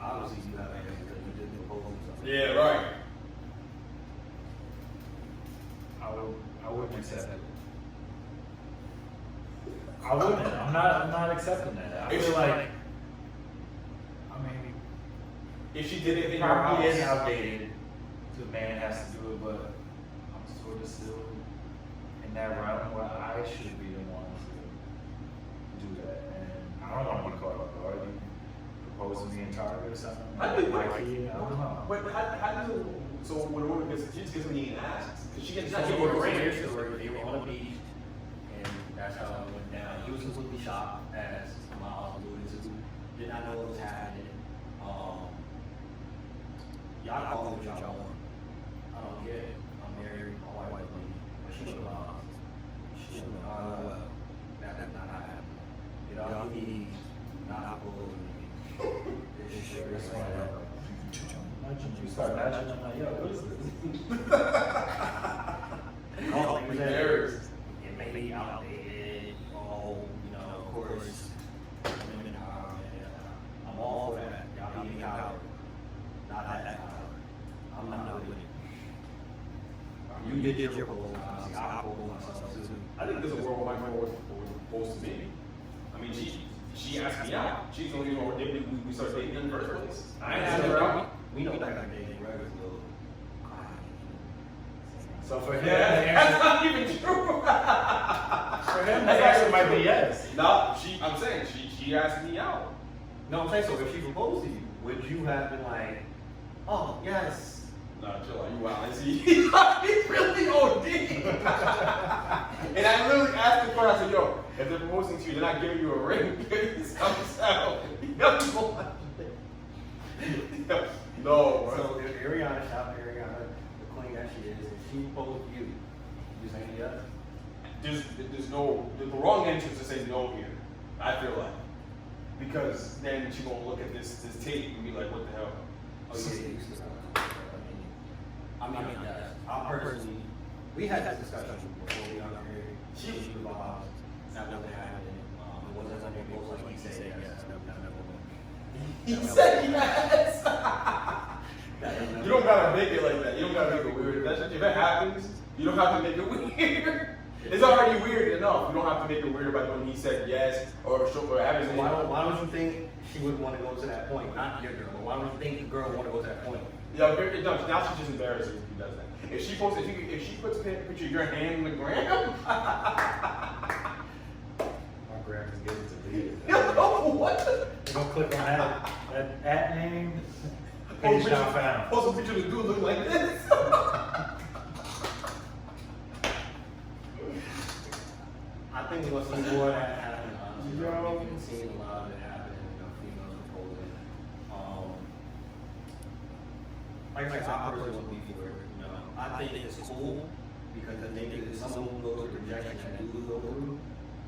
C: Obviously, you have answer because you did propose something.
B: yeah, right.
E: I wouldn't accept it. I wouldn't. I'm not accepting that. I
B: If
E: feel
B: she-
E: like, I mean,
B: If she did it in your
E: probably is
B: house,
E: outdated. The man has to do it, but I'm sort of still in that realm where I should be the one to do that. And I don't want to be caught off guard. You propose to me in Target or something.
B: I think
E: my
B: like,
E: kid, I don't know.
B: but how does it? So when a woman gets, she just gets me and asks, because she gets
C: That's
B: not
C: a
B: getting
C: great
B: ring.
C: story. They were on the beach, and that's how it went down. He was completely shocked, as Miles alluded to. Did not know what was happening. Y'all call me what y'all want. I don't get it. I'm married, my wife is lady, but she should have. She should have. Well, that's not happening. You know, he not bullying me. This shit is like that.
E: You start nudging, I'm like, yo, what is this?
C: All things that
B: Married.
C: it may be outdated. Of course, women are. I'm all for that. Y'all be empowered. Not that power. I'm not with it. You did your proposal. I proposed myself too.
B: I think there's a world where my friend was proposed to me. I mean, she asked me out. She's the only one where we started dating in the first place. I asked her out.
C: We know that guy dating regular little.
E: So for him,
B: Yeah, that's not even true.
E: for him, the answer might be yes.
B: No, I'm saying she asked me out.
C: No, I'm saying so. If she proposed to you, would you have been like, oh yes?
B: No, chill out, you wild. See, he's really OD. And I literally asked the question, I said, yo, if they're proposing to you, they're not giving you a ring. This comes out. No, bro.
C: So if Ariana, shout out Ariana, the queen that she is if she proposed to you, you saying yes?
B: There's no the wrong answer is to say no here. I feel like because then she gonna look at this tape and be like, what the hell?
C: Oh yeah, you still I mean, yes. I personally, we had this discussion before we got married. She was involved. That wasn't happening. It wasn't something close like he said yes.
B: He said yes. You don't gotta make it like that. You don't gotta make it weird. If it happens, you don't have to make it weird. It's already weird enough. You don't have to make it weird about when he said yes or having.
C: Why don't you think she would want to go to that point? Not your girl, but why don't you think the girl would want to go to that point?
B: Yeah, now she's just embarrassing if he does that. If she puts a picture of your hand in the gram,
F: My gram is getting to me.
B: what?
E: They're gonna click on that name. Page not found.
B: Post a picture of the dude looking like this.
C: I think we're gonna see more of that happen. Honestly, we've been seeing a lot of it happen. Females proposing. Like I said, I personally want to be for it. I think it's cool because I think if someone goes through rejection that do go through,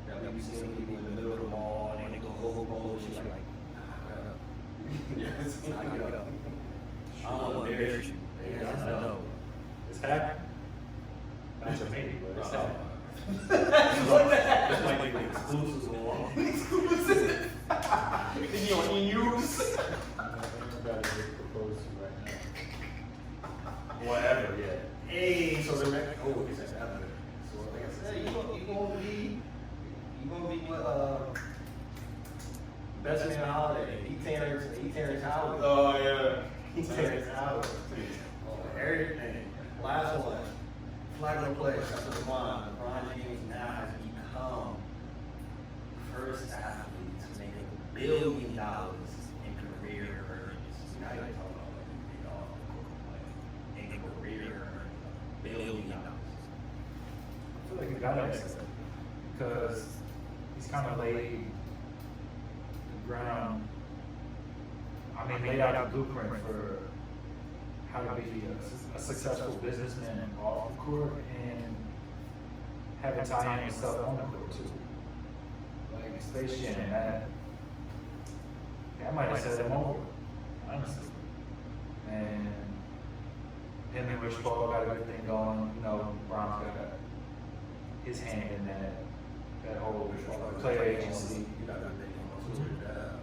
C: that we be seeing people in the middle of the mall and they go whole shit like, yes, I get up. I don't want to embarrass you. Yes, I know.
E: It's happening. Not to me, but it's happening.
B: What the heck?
C: This might be an exclusive one.
B: Exclusive. Is he on e-news?
F: Everybody is proposed to right now.
C: Whatever, yeah. Hey, so the next, oh, it's that. So like I said, you gonna be what best man holiday. He Terrence Howard.
B: Oh yeah.
C: He Terrence Howard. Oh, everything. Last one. Flag play. That's what LeBron James now has become the first athlete to make $1 billion in career earnings. Now you're talking about like in career earnings, $1 billion.
E: I feel like he got it because he's kind of laid the ground. I mean, laid out the blueprint for how to be a successful businessman and off the court and have Italian stuff on the court too. Like Space Jam, that might have set him over, honestly. And him and Rich Paul got a good thing going. You know, Bron's got his hand in that whole player agency.
C: You got that thing on Twitter.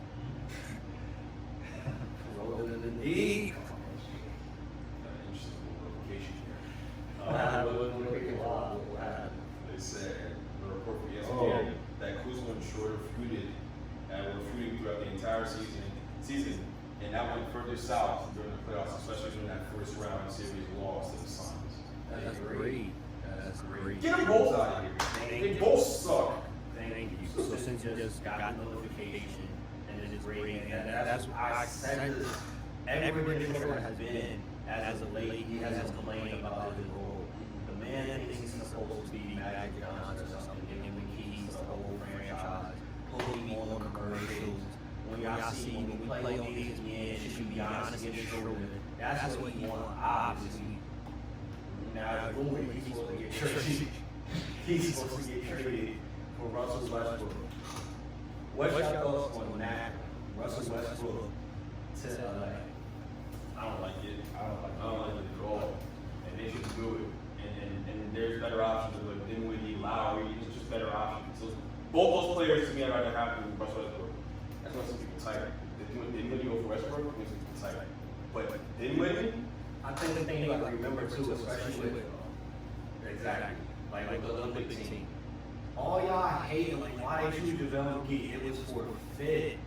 C: Rolling in the knee.
F: Interesting location here.
C: What happened?
F: They said the report from ESPN that Kuzma and Schroeder feuded and were feuding throughout the entire season, and that went further south during the playoffs, especially during that first round series loss to the Suns.
C: That's great. That's great.
B: Get them both out of here. They both suck.
C: Thank you. So since you just got notification and it is great, and that's I said this. Everywhere Schroeder has been as of late, he hasn't complained about his role. The man thinks he's supposed to be Magic Johnson or something, giving the keys to the whole franchise, putting on the commercials. When y'all see when we play on ESPN, it should be honest against Schroeder. That's what he wants, obviously. Now, he's supposed to get traded. He's supposed to get traded for Russell Westbrook. What's your thoughts on that? Russell Westbrook to LA.
B: I don't like it. I don't like it at all. And they should do it. And there's better options like Dinwiddie, Lowry. It's just better options. So both those players to me, I'd rather have than Russell Westbrook. That's why some people tight. Dinwiddie over Westbrook makes people tight. But Dinwiddie,
C: I think the thing you got to remember too, especially with exactly like the Olympic team. All y'all hate like why they choose JaVale McGee. It was for fit.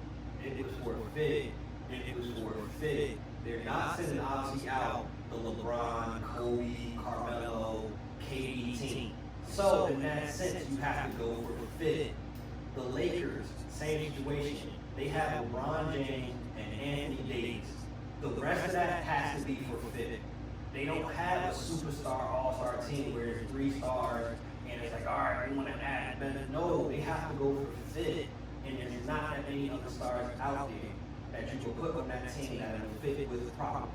C: It was for fit. It was for fit. They're not sending obviously out the LeBron, Kobe, Carmelo, KD team. So in that sense, you have to go for fit. The Lakers, same situation. They have LeBron James and Anthony Davis. The rest of that has to be for fit. They don't have a superstar all-star team where it's 3 stars and it's like, all right, we want to add better. No, they have to go for fit. And there's not that many other stars out there that you can put on that team that will fit with properly.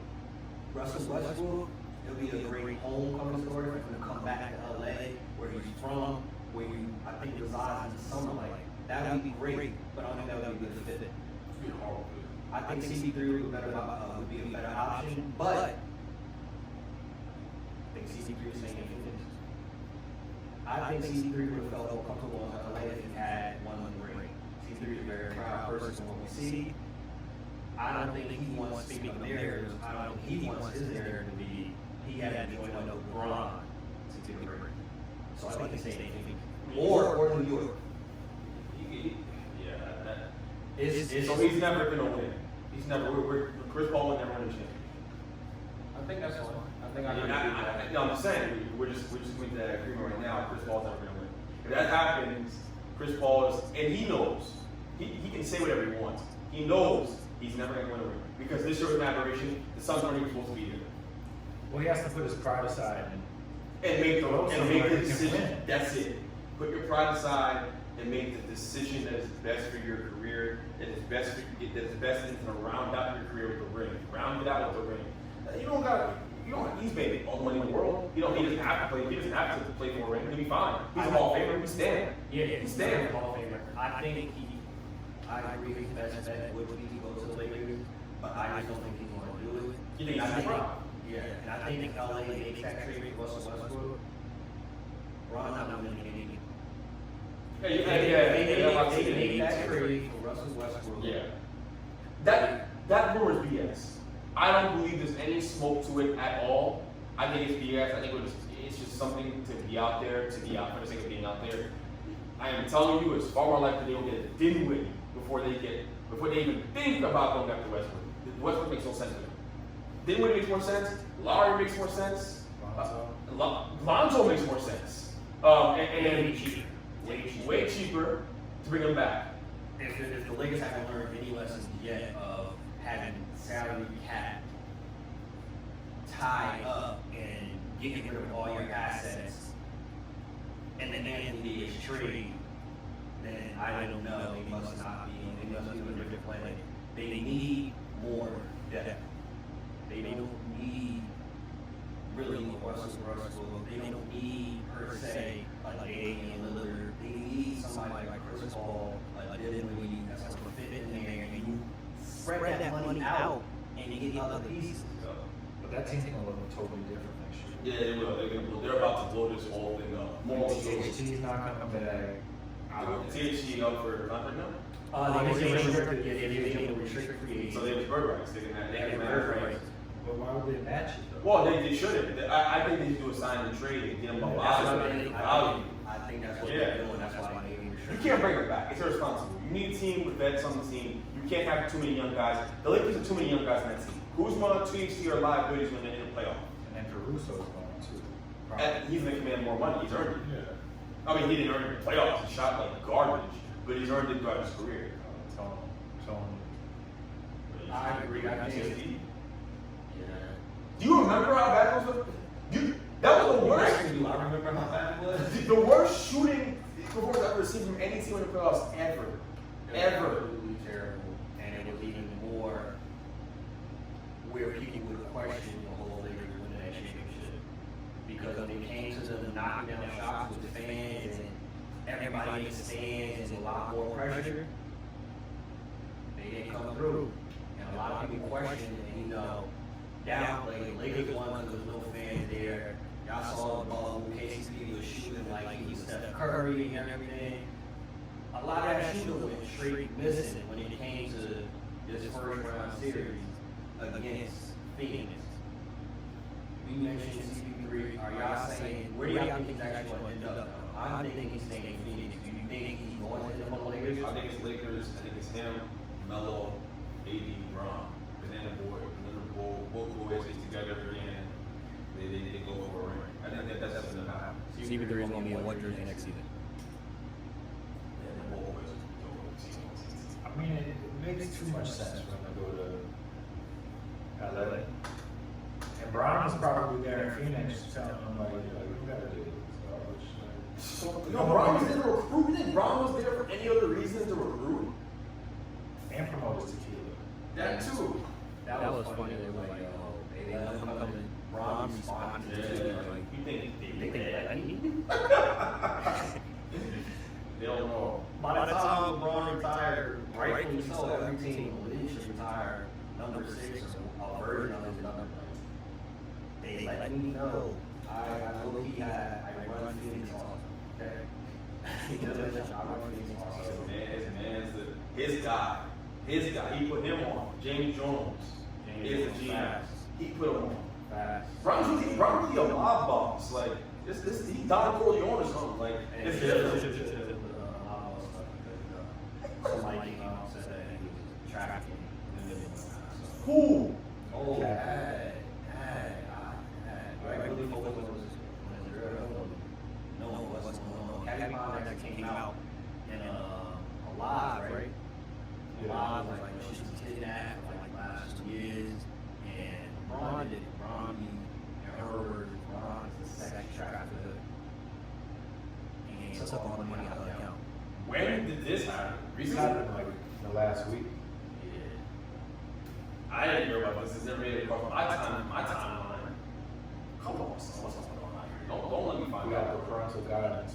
C: Russell Westbrook it'll be a great homecoming story for him to come back to LA, where he's from, where you, I think, resides in the summer. Like, that would be great, but I don't think that would be a good fit.
F: It'd be horrible.
C: I think CP3 would be a better option, but I think CP3 is saying Phoenix. I think CP3 would have felt more comfortable in LA if he had one ring. CP3 is a very proud person from what we see. I don't think he wants, speaking of narratives, I don't think he wants his narrative to be he had to join up with Braun to get a ring. So I think he's saying Phoenix. Or New York.
F: Yeah, that.
C: It's,
F: So he's never gonna win. He's never. Chris Paul will never win a championship.
C: I think that's fine. I think
F: No, I'm just saying we're just going to that agreement right now. Chris Paul's never gonna win. If that happens, Chris Paul is, and he knows. He can say whatever he wants. He knows he's never gonna win a ring because this year was an aberration. The Suns weren't even supposed to be here.
E: Well, he has to put his pride aside.
F: And make the
E: He can
F: decision.
E: win.
F: That's it. Put your pride aside and make the decision that is best for your career, that is best for that is best to round out your career with the ring. Round it out with the ring. You don't he's made all the money in the world. He doesn't have to play for a ring. He'll be fine. He's a Hall of Famer. He's stand.
C: he's
F: stand.
C: Hall of Famer. I agree his best bet would be to go to the Lakers, but I just don't think he's going to do it.
F: You think
C: And I
F: he's
C: think,
F: right?
C: yeah, and I think LA makes that trade for Russell Westbrook. Ron not winning anything. They made that trade for Russell Westbrook.
F: Yeah. That rumor is BS. I don't believe there's any smoke to it at all. I think it's BS. I think it's just something to be out there, for the sake of being out there. I am telling you, it's far more likely they'll get Dinwiddie before they even think about going after Westbrook. Westbrook makes no sense to me. Dinwiddie makes more sense. Lowry makes more sense. Lonzo makes more sense. And way cheaper to bring him back.
C: If the Lakers haven't learned any lessons yet of having salary cap tied up and getting rid of all your assets, and then Anthony is trade, then I don't know. They must not be. They must be on a different planet. They need more depth. They don't need really Russell Westbrook. They don't need per se like Damian Lillard. They need somebody like Chris Paul, like Dinwiddie, that's going to fit in there, and you spread that money out and you get other pieces.
E: But that team's gonna look totally different next year.
F: Yeah, they will. They're about to blow this whole thing up. More so.
E: THT's not coming back.
F: THT up for contract now?
C: They restricted free agents.
F: So they have bird rights. They can bird rights.
E: But why would they match it?
F: Well, they shouldn't. I think they should do a sign and trade and get them a value.
C: I think that's what
F: Yeah.
C: they're doing. That's why they
F: You
C: restricted.
F: can't bring them back. It's irresponsible. You need a team with vets on the team. You can't have too many young guys. The Lakers have too many young guys on that team. Kuzma, THT are liabilities when they're in the playoff.
E: And then Caruso's going too.
F: And he's going to command more money. He's earned it.
E: Yeah.
F: I mean, he didn't earn it in the playoffs. He shot like garbage, but he's earned it throughout his career.
E: Tone.
C: I agree. I think
F: THT. Do you remember how bad those were? That was the worst.
C: I remember how bad it was.
F: The worst shooting performance I've ever seen from any team in the playoffs ever. Ever.
C: Absolutely terrible. And it was even more where people would question the whole Lakers winning that championship. Because when it came to them knocking down shots with the fans and everybody in the stands and a lot more pressure, they didn't come through. And a lot of people questioned and, downplayed. Lakers won because there was no fans there. Y'all saw the ball when KCP was shooting like he was Steph Curry and everything. A lot of that shooting went straight missing when it came to this first round series against Phoenix. We mentioned CP3. Are y'all saying, where do y'all think he's actually going to end up? I'm thinking he's staying in Phoenix. Do you think he's going to end up on the Lakers?
F: I think it's Lakers. I think it's him, Melo, AD, Bron, Banana Boy, both boys get together again. They go for a ring. I think that's what's going to happen.
D: CP3 is going to be in what jersey next season?
F: Yeah, both boys go for the season.
E: I mean, it makes too much sense for them to go to LA. And Brown is probably there in Phoenix telling them, like, we gotta do this.
F: No, Bron was there to recruit. You think Bron was there for any other reason to recruit?
E: And promote his tequila.
F: That too.
C: That was funny. They were like, they let him come in.
D: Ron responded to it. Like,
F: You think
D: they think that I need.
F: they don't know?
C: By the time LeBron retired, rightfully so, every team in the league should retire number 6 or a version of his number. They let me know. I low-key I run Phoenix also. Okay? He does that shit, I run Phoenix also.
F: His guy. He put him on. James Jones is the GM. He put him on.
C: Fast.
F: Ron really a mob boss. Like this he Don Corleone or something. Like
C: And
F: it's
C: somebody came out and said that he was trafficking women.
F: who?
C: Oh, hey. Right, really focus on this. No, what's going on? Kathy Bonnet came out in a live, right? Live, like she was kidnapped for like last 2 years, and Ron did it. Ron and Herbert, Ron's the sex trafficker, and he took all the money out of the account.
F: When did this happen? Recently?
E: Like the last week.
F: I didn't hear about this. It's never made it across my timeline. Come on, son. What's going on out here? Don't let me find
E: We got
F: out.
E: the parental guidance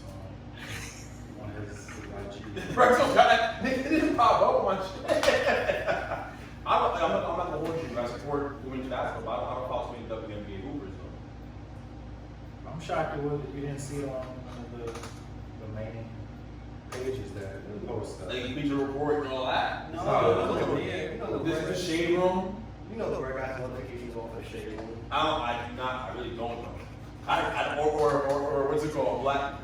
E: on his IG.
F: Pretzel guy, nigga didn't pop up on my shit. I'm not gonna hold you. I support women's basketball. I don't follow any WNBA hoopers though.
E: I'm shocked you didn't see it on one of the main pages that post stuff.
F: Like Bleacher Report and all that. This is the shade room.
C: You know, Greg has notifications off the shade room.
F: I really don't know. Or what's it called? Black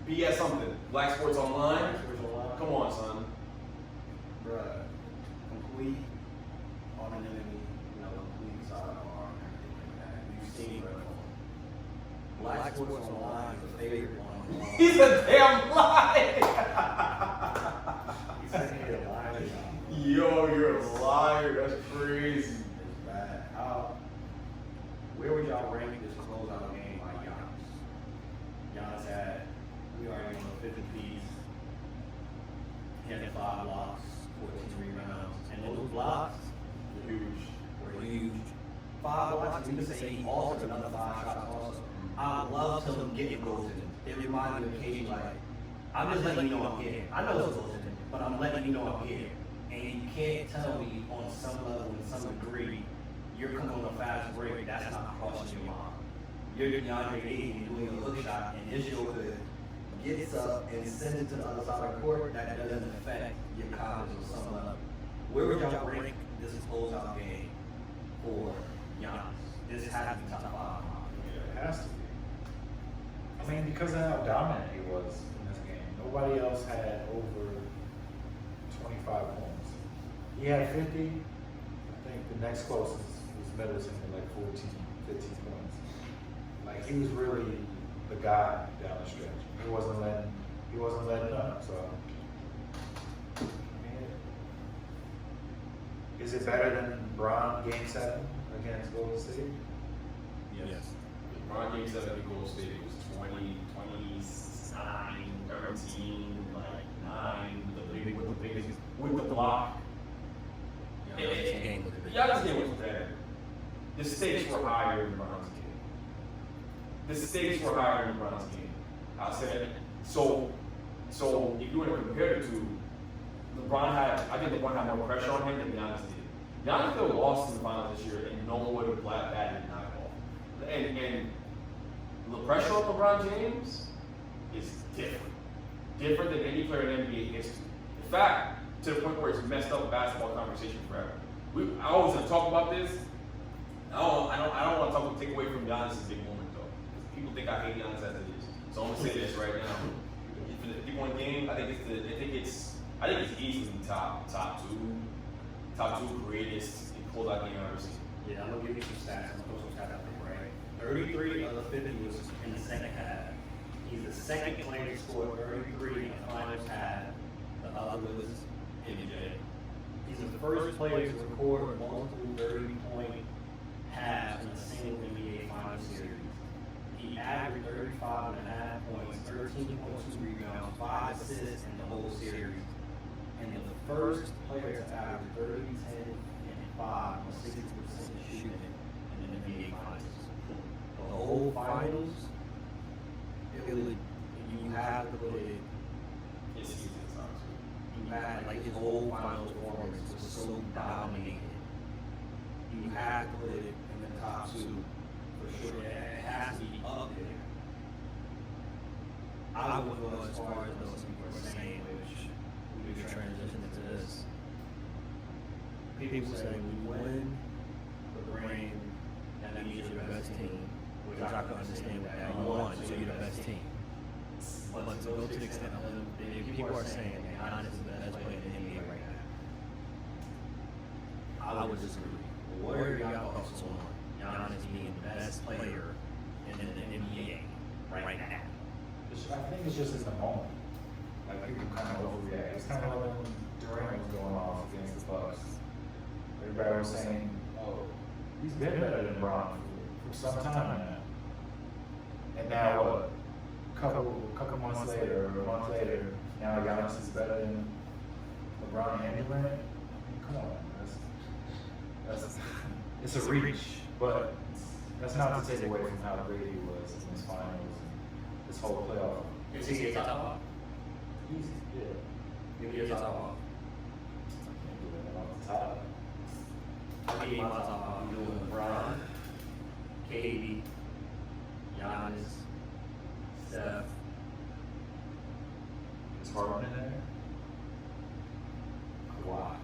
F: BS something. Black Sports Online. Come on, son.
C: Bruh, complete anonymity, complete sidebar and everything like that. You've seen Red Phone. Black Sports Online is a favorite one.
F: He's a damn liar.
C: He's sitting here lying.
F: Yo, you're a liar. That's crazy.
C: It's bad. Where would y'all rank this closeout game by Giannis? Giannis had, we already on the 50 piece. He had 5 blocks, 14 rebounds, and those blocks
F: Huge.
C: were huge. 5 blocks, you can say he altered another 5 shots also. I love him getting goals in. It reminds me of KD, like, I'm just letting you know I'm here. I know those goals in, but I'm letting you know I'm here. And you can't tell me on some level, in some degree, you're coming on a fast break, that's not crossing your mind. You're DeAndre Ayton doing a hook shot, and Israel gets up and sends it to the other side of the court, that doesn't affect your confidence on some level. Where would y'all rank this closeout game for Giannis? This has to be top 5.
E: It has to be. I mean, because of how dominant he was in this game. Nobody else had over 25 points. He had 50. I think the next closest was Middleton with like 14, 15 points. Like, he was really the guy down the stretch. He wasn't letting up. So, I mean, is it better than Bron Game 7 against Golden State?
D: Yes.
F: LeBron Game 7 in Golden State was 20, 29, 13, like 9, with the block.
D: Giannis' game looked big.
F: Giannis' game was better. The stakes were higher in LeBron's game. I'll say that. So if you want to compare the two, I think LeBron had more pressure on him than Giannis did. Giannis still lost in the finals this year, and no one would have batted knock off. And the pressure on LeBron James is different than any player in NBA history. In fact, to the point where it's messed up basketball conversation forever. I always talk about this. I don't want to take away from Giannis' big moment though. Because people think I hate Giannis as it is. So I'm gonna say this right now. For the 3-point game, I think it's easily top two greatest in closeout game I've ever seen.
C: Yeah, I'm gonna give you some stats. I'm gonna throw some stats out there, right? 33 of the 50 was in the second half. He's the second player to score 33 in the finals half. The other was MJ. He's the first player to record multiple 30-point halves in a single NBA Finals series. He averaged 35.5 points, 13.2 rebounds, 5 assists in the whole series. And the first player to average 30, 10, and 5 on 60% shooting in the
D: NBA Finals. The whole finals, it would, you have to put it,
F: His season sucks.
D: you had, like, his whole finals performance was so dominated. You have to put it in the top two, for sure. It has to be up there. I wouldn't go as far as those people are saying, which we could transition into this. People say we win the ring, and that means you're the best team, which I can understand with that. You won, so you're the best team. But to go to the extent of people are saying that Giannis is the best player in the NBA right now, I would disagree. What are your thoughts on Giannis being the best player in the NBA right now?
E: I think it's just in the moment. Like people kind of overreact. It's kind of like when Durant was going off against the Bucks. Everybody was saying, "Oh, he's been better than Bron for some time now." And now what? Couple months later, or a month later, now Giannis is better than LeBron and Durant. I mean, come on, that's it's a reach, but that's not to take away from how great he was in his finals and this whole playoff.
D: Is he a top off?
E: Easy, yeah.
D: Maybe a top off.
E: Can't do that off the top.
D: I mean, my top off. I'm doing LeBron, KD, Giannis, Steph.
E: Is Harden in there? Kawhi.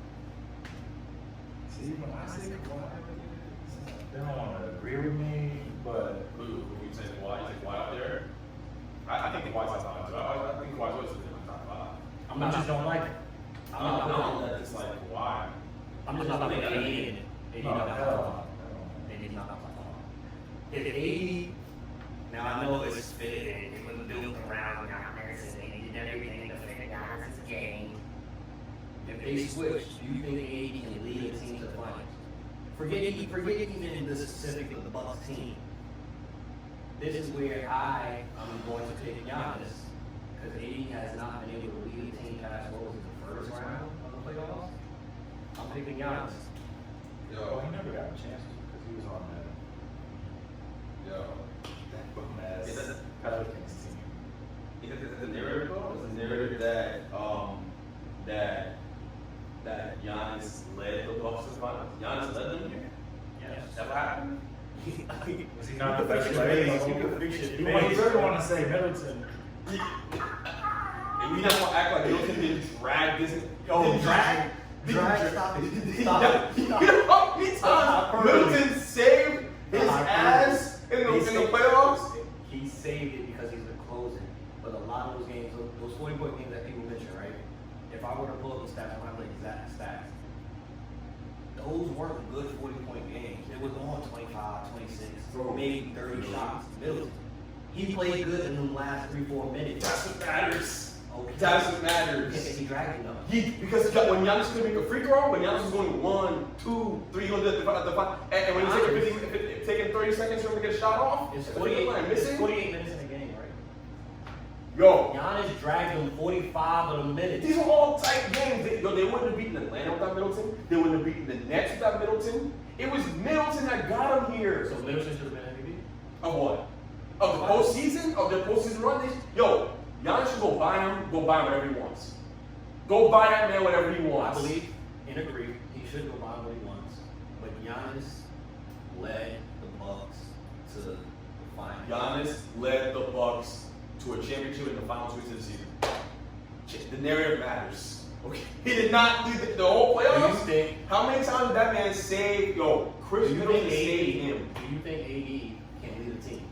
E: See, when I say Kawhi, they don't want to agree with me, but
F: Who you saying Kawhi? You think Kawhi up there? I think Kawhi's top 5. I think Kawhi's always in my top 5.
D: I just don't like it.
F: I'm not that it's like Kawhi.
D: I'm just not putting 80 in it. 80
E: no,
D: not
E: hell
D: top. 80 not top. If 80, now I know it's fitting, it was built around Giannis and they did everything to fit Giannis' game. If they switch, do you think 80 can lead a team to the finals? Forget even the specific of the Bucks team. This is where I am going to pick Giannis, because 80 has not been able to lead a team past what was it, the first round of the playoffs. I'm picking Giannis.
E: Well,
F: Yo,
E: he never got a chance because he was on
F: yo.
E: that bum ass
F: Is that-
E: Pelicans team.
F: You think the narrative though? Is the narrative that Giannis led the Bucks to the finals? Giannis led them here?
D: Yes.
F: That what happened?
E: Was he not the best player? You really want to say Middleton?
F: And we just want to act like Middleton didn't drag this.
E: Oh,
F: drag.
D: Stop it. Stop it.
F: You know how many times Middleton saved his ass in the playoffs?
D: He saved it because he's been closing. But a lot of those games, those 40-point games that people mention, right? If I were to pull up the stats, I'm not like exact stats. Those weren't good 40-point games. It was on 25, 26, maybe 30 shots. Middleton. He played good in the last 3-4 minutes.
F: That's what matters.
D: Okay.
F: That's what matters.
D: He dragged him up.
F: Because when Giannis couldn't make a free throw, when Giannis was going 1, 2, 3 on the and when he's taking 30 seconds for him to get a shot off,
D: It's
F: and the free throw line
D: 48
F: missing.
D: minutes in the game, right?
F: Yo,
D: Giannis dragged him 45 of the minutes.
F: these are all tight games. They wouldn't have beaten Atlanta without Middleton. They wouldn't have beaten the Nets without Middleton. It was Middleton that got him here.
D: So Middleton should have been MVP?
F: Of what? Of the postseason? Of the postseason run? Yo, Giannis should go buy him whatever he wants. Go buy that man whatever he
D: I
F: wants.
D: believe, and agree, he should go buy what he wants. But Giannis led the Bucks to the finals.
F: Giannis led the Bucks to a championship in the final 2 weeks of the season. The narrative matters. Okay. He did not lead the whole playoffs.
D: Do you think-
F: How many times did that man save? Yo, Chris
D: Do you
F: Middleton
D: think
F: saved
D: AD,
F: him.
D: do you think AD can lead a team?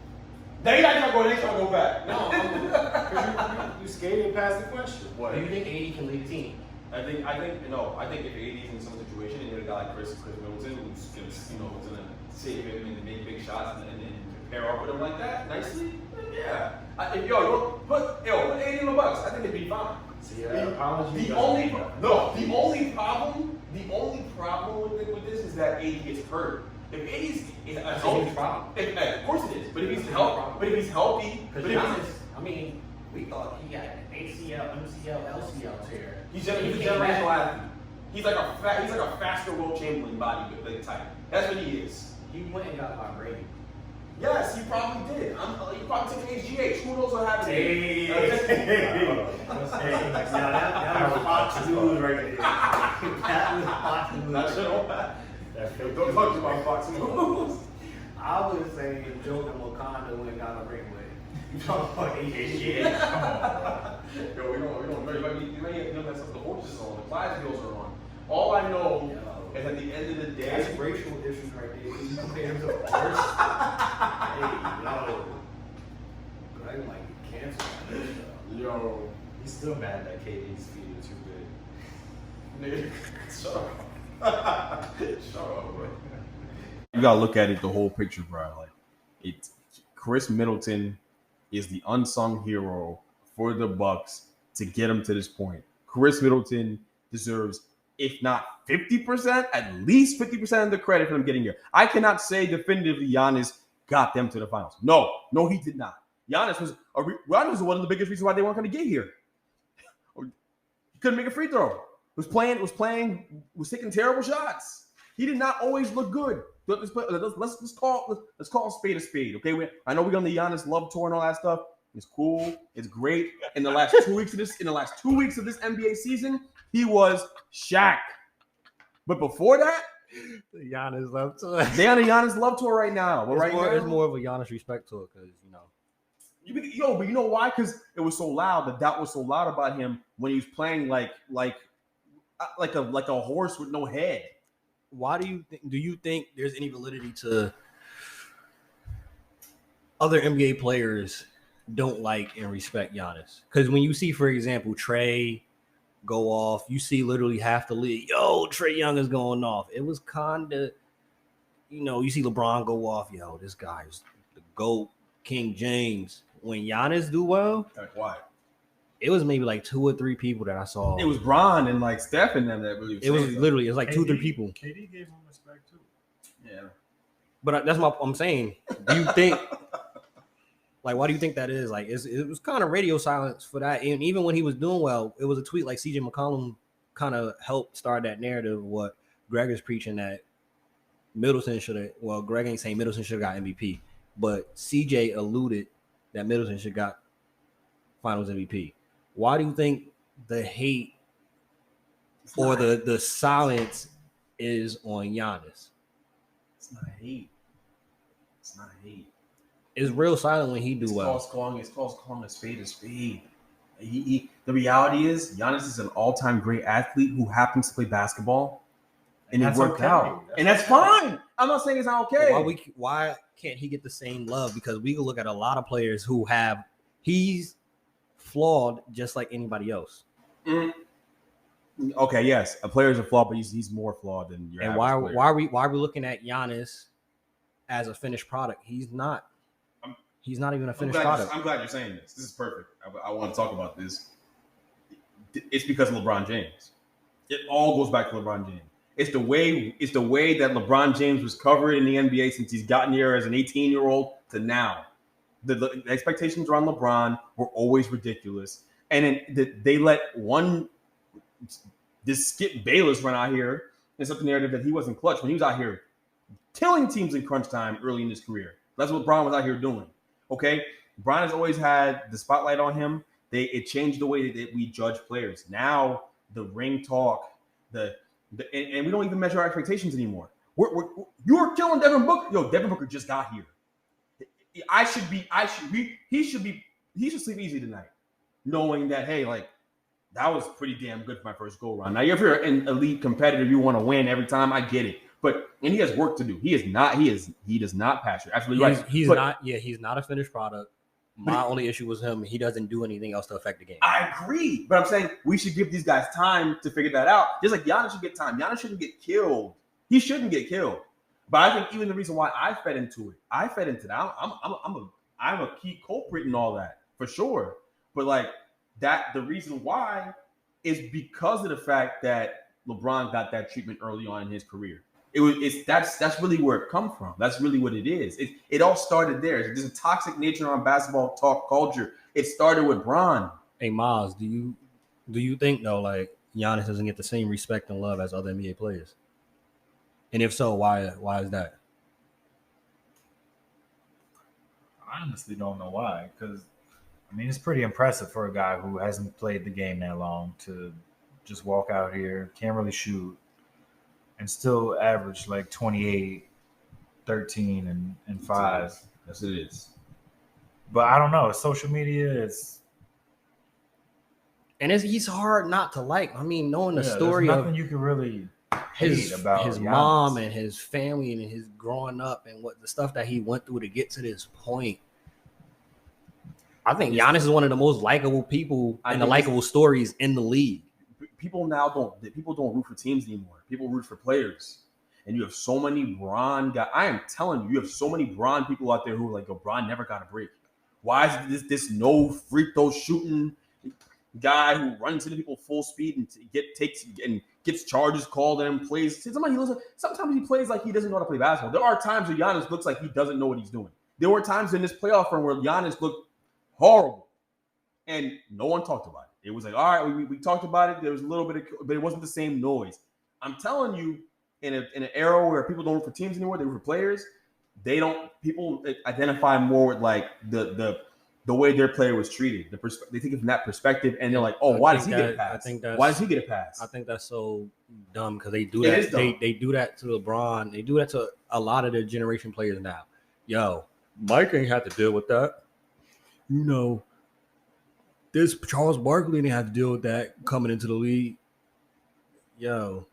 F: They not going. They trying to go back.
D: No,
E: You skated past the question.
F: What?
D: do you think AD can lead a team?
F: I think if AD is in some situation and you have a guy like Chris Middleton who's gonna save him and make big shots and pair up with him like that nicely, then yeah. Put AD in the Bucks. I think it'd be fine.
E: See, apology.
F: The only problem with this is that AD gets hurt. If AD's
D: That's a huge problem.
F: of course it is. But if he's healthy,
D: Because Giannis, I mean, we thought he had an ACL, MCL, LCL tear.
F: he's a generational athlete. He's like a faster Will Chamberlain body type. That's what he is.
C: He went and got vibrating.
B: Yes, he probably did. You probably took an HGH. Who knows what happened?
C: Hey, now that was Fox News right there. That was Fox News.
B: Not sure. Don't talk about Fox News.
C: I was saying Joe and Wakanda went and got a ring with. You talking about HGH?
E: Come on, bro.
B: Yo, we don't know. You may know that stuff the horses on, the Clydesdales are on. All I know is at the end of the
C: That's
B: day,
C: racial issues right there. You compare him to a horse. Hey, yo. Greg like cancer.
B: yo,
F: He's still mad that KD's feet are too big.
B: nigga, shut up. Shut up, bro. You gotta look at it the whole picture, bro. Like, it's Chris Middleton is the unsung hero for the Bucks to get him to this point. Chris Middleton deserves, if not 50%, at least 50% of the credit for them getting here. I cannot say definitively Giannis got them to the finals. No, he did not. Giannis was one of the biggest reasons why they weren't going to get here. He couldn't make a free throw. Was taking terrible shots. He did not always look good. Let's call a spade a spade. Okay, I know we're on the Giannis love tour and all that stuff. It's cool. It's great. In the last 2 weeks of this NBA season, he was Shaq. But before that,
D: The Giannis love tour.
B: they on the Giannis love tour right now. But
D: It's more of a Giannis respect tour because
B: but you know why? Because it was so loud. The doubt was so loud about him when he was playing like a horse with no head.
D: why do you think there's any validity to other NBA players don't like and respect Giannis? Because when you see, for example, Trey go off, you see literally half the league, yo, Trey Young is going off. It was kind of, you see LeBron go off, yo, this guy's the GOAT, King James. When Giannis do well,
B: Like, why?
D: it was maybe like 2 or 3 people that I saw.
B: It was Bron and like Steph and them that really.
D: It was literally, it's like 2 or 3 people.
E: KD gave him respect too.
B: Yeah.
D: But that's what I'm saying. Do you think, like, why do you think that is? Like, it was kind of radio silence for that. And even when he was doing well, it was a tweet like CJ McCollum kind of helped start that narrative of what Greg is preaching, that Middleton should have, well, Greg ain't saying Middleton should have got MVP, but CJ alluded that Middleton should got finals MVP. Why do you think the hate or the silence is on Giannis?
B: It's not hate. It's not hate.
D: It's real silent when he do well.
B: It's calling a spade a spade. The reality is Giannis is an all-time great athlete who happens to play basketball, and it
E: That's
B: worked
E: okay.
B: out. And that's fine. I'm not saying it's not okay.
D: Why can't he get the same love? Because we can look at a lot of players who he's flawed just like anybody else.
B: Okay, yes, a player is a flaw, but he's more flawed than your
D: And
B: average player.
D: why are we looking at Giannis as a finished product? He's not. He's not even a finished product.
B: I'm glad you're saying this. This is perfect. I want to talk about this. It's because of LeBron James. It all goes back to LeBron James. It's the way that LeBron James was covered in the NBA since he's gotten here as an 18-year-old to now. The expectations around LeBron were always ridiculous. And then they let this Skip Bayless run out here and set the narrative that he wasn't clutch when he was out here killing teams in crunch time early in his career. That's what LeBron was out here doing. Okay? LeBron has always had the spotlight on him. It changed the way that we judge players. Now the ring talk, and we don't even measure our expectations anymore. You're killing Devin Booker. Yo, Devin Booker just got here. He should sleep easy tonight, knowing that, hey, like, that was pretty damn good for my first go around. Now, if you're an elite competitor, you want to win every time. I get it, and he has work to do. He does not pass it. Absolutely right.
D: He's not a finished product. My only issue was him. He doesn't do anything else to affect the game.
B: I agree, but I'm saying we should give these guys time to figure that out. Just like Giannis should get time. Giannis shouldn't get killed. He shouldn't get killed. But I think even the reason why I fed into that. I'm a key culprit in all that for sure. But like that, the reason why is because of the fact that LeBron got that treatment early on in his career. That's really where it comes from. That's really what it is. It all started there. There's a toxic nature on basketball talk culture. It started with Bron.
D: Hey, Miles, do you think though, like, Giannis doesn't get the same respect and love as other NBA players? And if so, why is that?
E: I honestly don't know why. Because I mean, it's pretty impressive for a guy who hasn't played the game that long to just walk out here, can't really shoot, and still average like 28, 13, and 5.
B: Yes, it is.
E: But I don't know. Social media is
D: he's hard not to like. I mean, knowing the
E: there's
D: story
E: nothing
D: of
E: you can really
D: his
E: hate about
D: his
E: Giannis.
D: mom and his family and his growing up and what the stuff that he went through to get to this point. I think Giannis is one of the most likable people and the likable stories in the league.
B: People don't root for teams anymore. People root for players. And you have so many Bron guys. I am telling you, you have so many Bron people out there who are like, yo, Bron never got a break. Why is this no free throw shooting guy who runs into people full speed and gets charges called and plays? Sometimes he plays like he doesn't know how to play basketball. There are times where Giannis looks like he doesn't know what he's doing. There were times in this playoff run where Giannis looked horrible, and no one talked about it. It was like, all right, we talked about it. There was a little bit of, but it wasn't the same noise. I'm telling you, in an era where people don't root for teams anymore, they root for players. People identify more with like the way their player was treated. They think from that perspective, and they're like, oh, why does he get a pass? Why does he get a pass?
D: I think that's so dumb because they do that. They do that to LeBron. They do that to a lot of the generation players now. Yo, Mike ain't had to deal with that. You know, this Charles Barkley didn't have to deal with that coming into the league. Yo,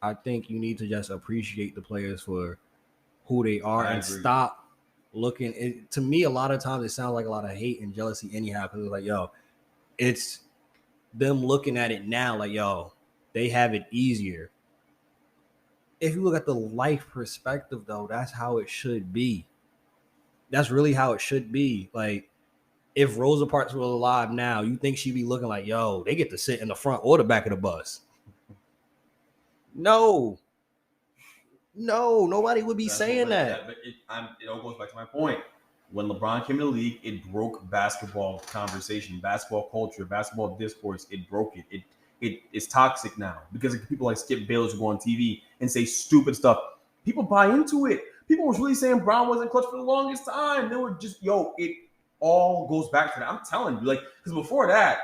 D: I think you need to just appreciate the players for who they are and stop looking. To me, a lot of times it sounds like a lot of hate and jealousy anyhow, because it's like, yo, it's them looking at it now like, yo, they have it easier. If you look at the life perspective, though, that's how it should be. That's really how it should be. Like, if Rosa Parks were alive now, you think she'd be looking like, yo, they get to sit in the front or the back of the bus? No, nobody would be saying that.
B: But it all goes back to my point. When LeBron came to the league, it broke basketball conversation, basketball culture, basketball discourse. It broke it. It's toxic now because people like Skip Bayless who go on TV and say stupid stuff. People buy into it. People was really saying Brown wasn't clutch for the longest time. They were just, it all goes back to that. I'm telling you, like, because before that,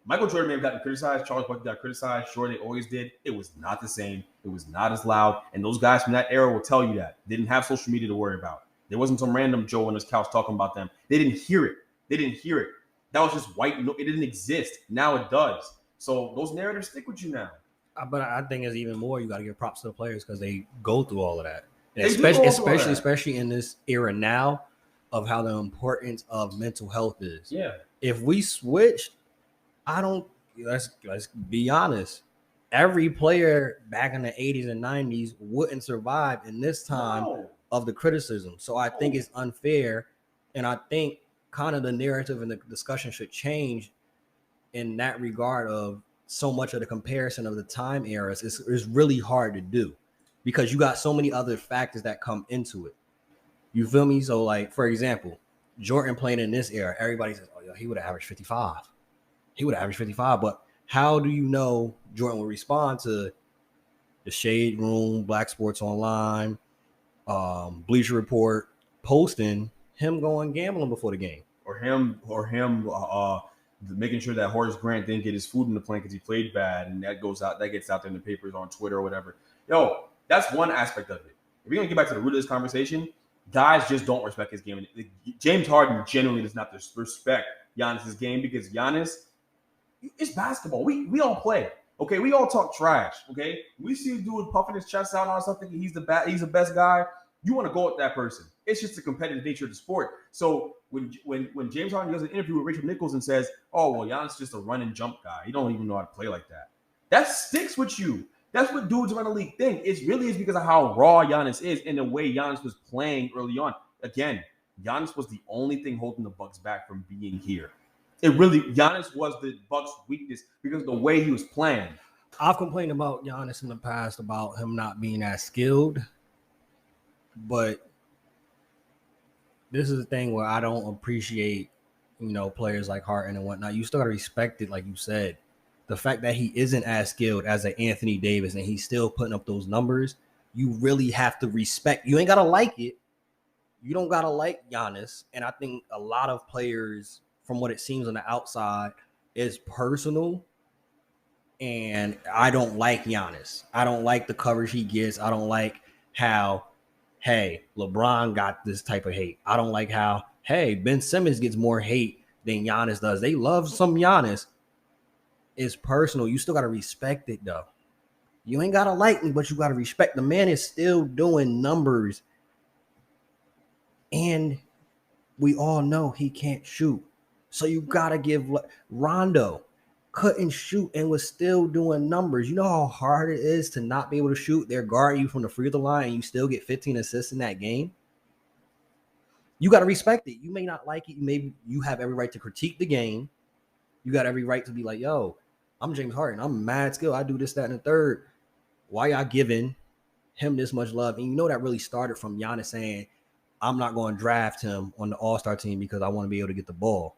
B: Michael Jordan may have gotten criticized. Charles Barkley got criticized. Sure, they always did. It was not the same. It was not as loud. And those guys from that era will tell you that. They didn't have social media to worry about. There wasn't some random Joe on his couch talking about them. They didn't hear it. That was just white. No, it didn't exist. Now it does. So those narratives stick with you now.
D: But I think it's even more. You got to give props to the players because they go through all of that. And especially in this era now of how the importance of mental health is.
B: Yeah.
D: If we switched, let's be honest. Every player back in the 80s and 90s wouldn't survive in this time of the criticism. So I think it's unfair. And I think kind of the narrative and the discussion should change in that regard of so much of the comparison of the time eras is really hard to do because you got so many other factors that come into it. You feel me? So like, for example, Jordan playing in this era, everybody says, oh, yo, he would have averaged 55. But how do you know Jordan will respond to the Shade Room, Black Sports Online, Bleacher Report posting him going gambling before the game?
B: Or him making sure that Horace Grant didn't get his food in the plane because he played bad, and that gets out there in the papers on Twitter or whatever. Yo, that's one aspect of it. If you're gonna get back to the root of this conversation, guys just don't respect his game. James Harden genuinely does not respect Giannis's game because Giannis, it's basketball. We all play. Okay, we all talk trash. Okay, we see a dude puffing his chest out on something. He's the best guy. You want to go with that person. It's just the competitive nature of the sport. So when James Harden does an interview with Rachel Nichols and says, "Oh well, Giannis is just a run and jump guy. He don't even know how to play like that," that sticks with you. That's what dudes around the league think. It really is because of how raw Giannis is and the way Giannis was playing early on. Again, Giannis was the only thing holding the Bucks back from being here. Giannis was the Bucks' weakness because of the way he was playing.
D: I've complained about Giannis in the past about him not being as skilled, but this is the thing where I don't appreciate, players like Harden and whatnot. You still gotta respect it, like you said. The fact that he isn't as skilled as an Anthony Davis and he's still putting up those numbers, you really have to respect. You ain't gotta like it, you don't gotta like Giannis, and I think a lot of players, from what it seems on the outside, is personal. And I don't like Giannis. I don't like the coverage he gets. I don't like how, hey, LeBron got this type of hate. I don't like how, hey, Ben Simmons gets more hate than Giannis does. They love some Giannis. It's personal. You still got to respect it, though. You ain't got to like me, but you got to respect. The man is still doing numbers. And we all know he can't shoot. So you got to give Rondo couldn't shoot and was still doing numbers. You know how hard it is to not be able to shoot? They're guarding you from the free throw line and you still get 15 assists in that game. You got to respect it. You may not like it. You have every right to critique the game. You got every right to be like, yo, I'm James Harden. I'm mad skill. I do this, that, and the third. Why y'all giving him this much love? And you know that really started from Giannis saying, I'm not going to draft him on the All-Star team because I want to be able to get the ball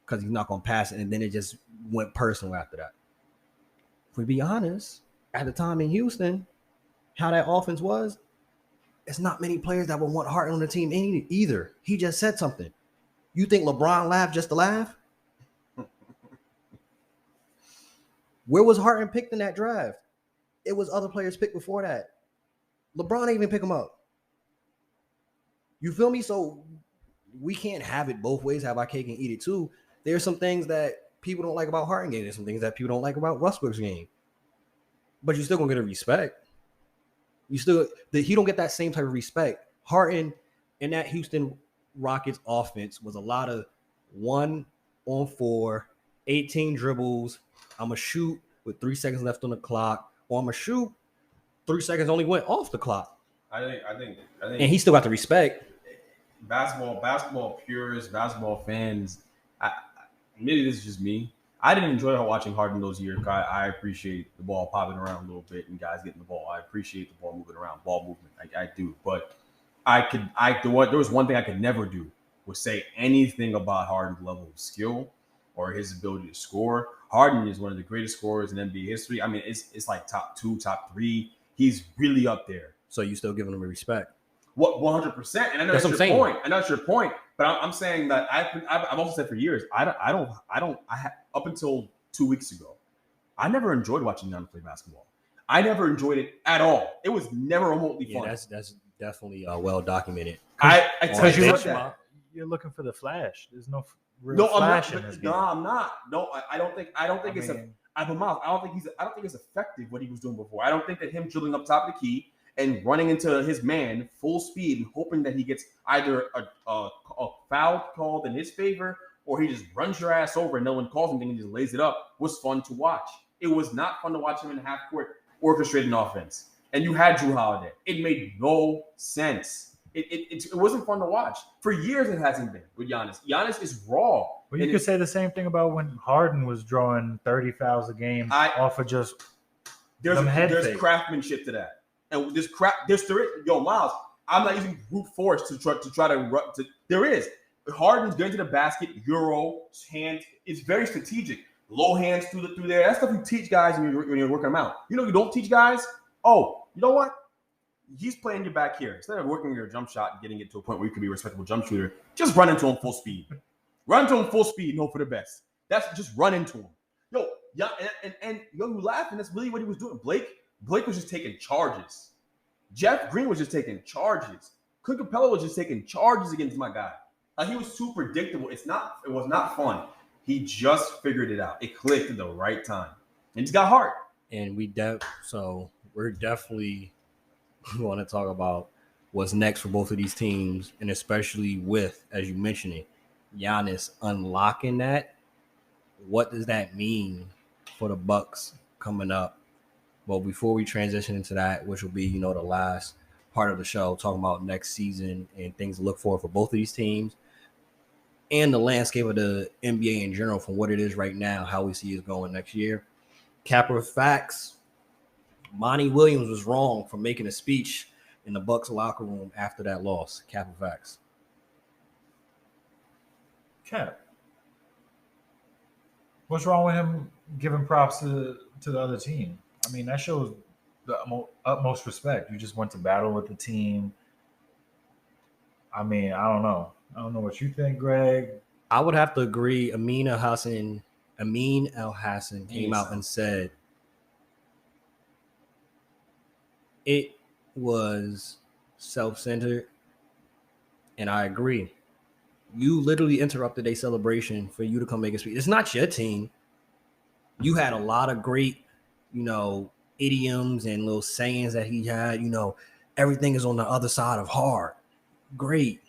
D: because he's not going to pass it. And then it just went personal after that. If we be honest, at the time in Houston, how that offense was, it's not many players that would want Harden on the team either. He just said something. You think LeBron laughed just to laugh? Where was Harden picked in that draft? It was other players picked before that. LeBron didn't even pick him up. You feel me? So we can't have it both ways, have our cake and eat it too. There's some things that people don't like about Harden game. There's some things that people don't like about Westbrook's game. But you're still going to get a respect. He don't get that same type of respect. Harden in that Houston Rockets offense was a lot of 1-on-4, 18 dribbles. I'm going to shoot with 3 seconds left on the clock. Or I'm going to shoot 3 seconds only went off the clock.
B: I think
D: And he still got the respect.
B: Basketball purists, basketball fans. Maybe this is just me. I didn't enjoy watching Harden those years. I appreciate the ball popping around a little bit and guys getting the ball. I appreciate the ball moving around, ball movement. I do. But there was one thing I could never do was say anything about Harden's level of skill or his ability to score. Harden is one of the greatest scorers in NBA history. I mean, it's like top 2, top 3. He's really up there.
D: So you still giving him a respect?
B: What 100%? And I know that's your point. I know that's your point. But I'm saying that I've also said for years, up until 2 weeks ago, I never enjoyed watching Giannis play basketball. I never enjoyed it at all. It was never remotely fun.
D: Yeah, that's definitely well documented.
B: I tell you
E: what, you're looking for the flash. There's no real flash in this game.
B: No, I'm not. No, I don't think I don't think it's effective what he was doing before. I don't think that him dribbling up top of the key and running into his man full speed and hoping that he gets either a foul called in his favor or he just runs your ass over and no one calls anything and just lays it up was fun to watch. It was not fun to watch him in half court orchestrating offense. And you had Jrue Holiday. It made no sense. It wasn't fun to watch. For years it hasn't been with Giannis. Giannis is raw.
E: Well, you could say the same thing about when Harden was drawing 30 fouls a game off of just
B: there's craftsmanship to that. And Miles, I'm not using brute force to try to there is. Harden's going to the basket, Euro, hands. It's very strategic. Low hands through there. That's stuff you teach guys when you're working them out. You know you don't teach guys? Oh, you know what? He's playing you back here. Instead of working your jump shot and getting it to a point where you can be a respectable jump shooter, just run into him full speed. Run into him full speed and hope for the best. That's just run into him. You laughing. That's really what he was doing. Blake was just taking charges. Jeff Green was just taking charges. Clint Capella was just taking charges against my guy. He was too predictable. It was not fun. He just figured it out. It clicked at the right time. And he's got heart.
D: And we're definitely want to talk about what's next for both of these teams, and especially with, as you mentioned it, Giannis unlocking that. What does that mean for the Bucks coming up? Well, before we transition into that, which will be, the last part of the show, talking about next season and things to look for both of these teams and the landscape of the NBA in general from what it is right now, how we see it going next year. Capper facts. Monty Williams was wrong for making a speech in the Bucks locker room after that loss. Capper facts.
E: Cap. What's wrong with him giving props to the other team? I mean, that shows the utmost respect. You just went to battle with the team. I mean, I don't know. I don't know what you think, Greg.
D: I would have to agree. Amin El Hassan came out and said it was self-centered, and I agree. You literally interrupted a celebration for you to come make a speech. It's not your team. You had a lot of great, idioms and little sayings that he had. Everything is on the other side of hard. Great.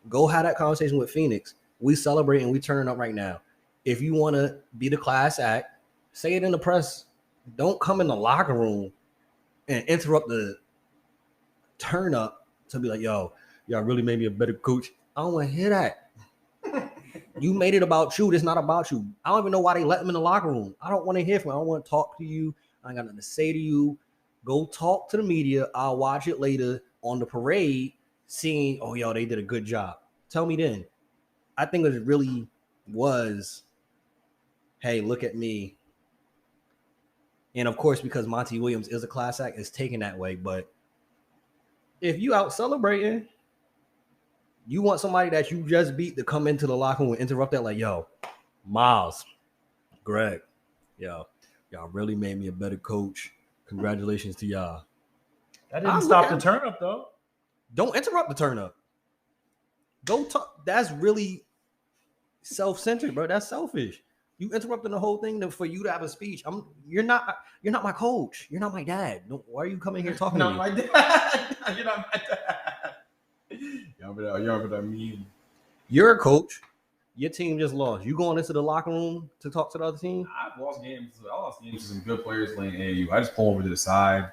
D: Go have that conversation with Phoenix. We celebrate and we turn up right now. If you want to be the class act, say it in the press. Don't come in the locker room and interrupt the turn up to be like, yo, y'all really made me a better coach. I don't want to hear that. You made it about you. It's not about you. I don't even know why they let him in the locker room. I don't want to hear from you. I don't want to talk to you. I ain't got nothing to say to you. Go talk to the media. I'll watch it later on the parade, seeing, oh, yo, they did a good job. Tell me then. I think it really was, hey, look at me. And of course, because Monty Williams is a class act, it's taken that way. But if you out celebrating, you want somebody that you just beat to come into the locker room and interrupt that, like, yo, Miles, Greg, yo, y'all really made me a better coach. Congratulations to y'all.
E: That didn't stop the turn up, though.
D: Don't interrupt the turn up. Go talk. That's really self-centered, bro. That's selfish. You interrupting the whole thing for you to have a speech. You're not my coach. You're not my dad. Why are you coming here talking to me?
B: Not my dad. You're not my dad. Y'all but I mean.
D: You're a coach. Your team just lost. You going into the locker room to talk to the other team?
B: I've lost games. I lost games to some good players playing AAU. I just pull over to the side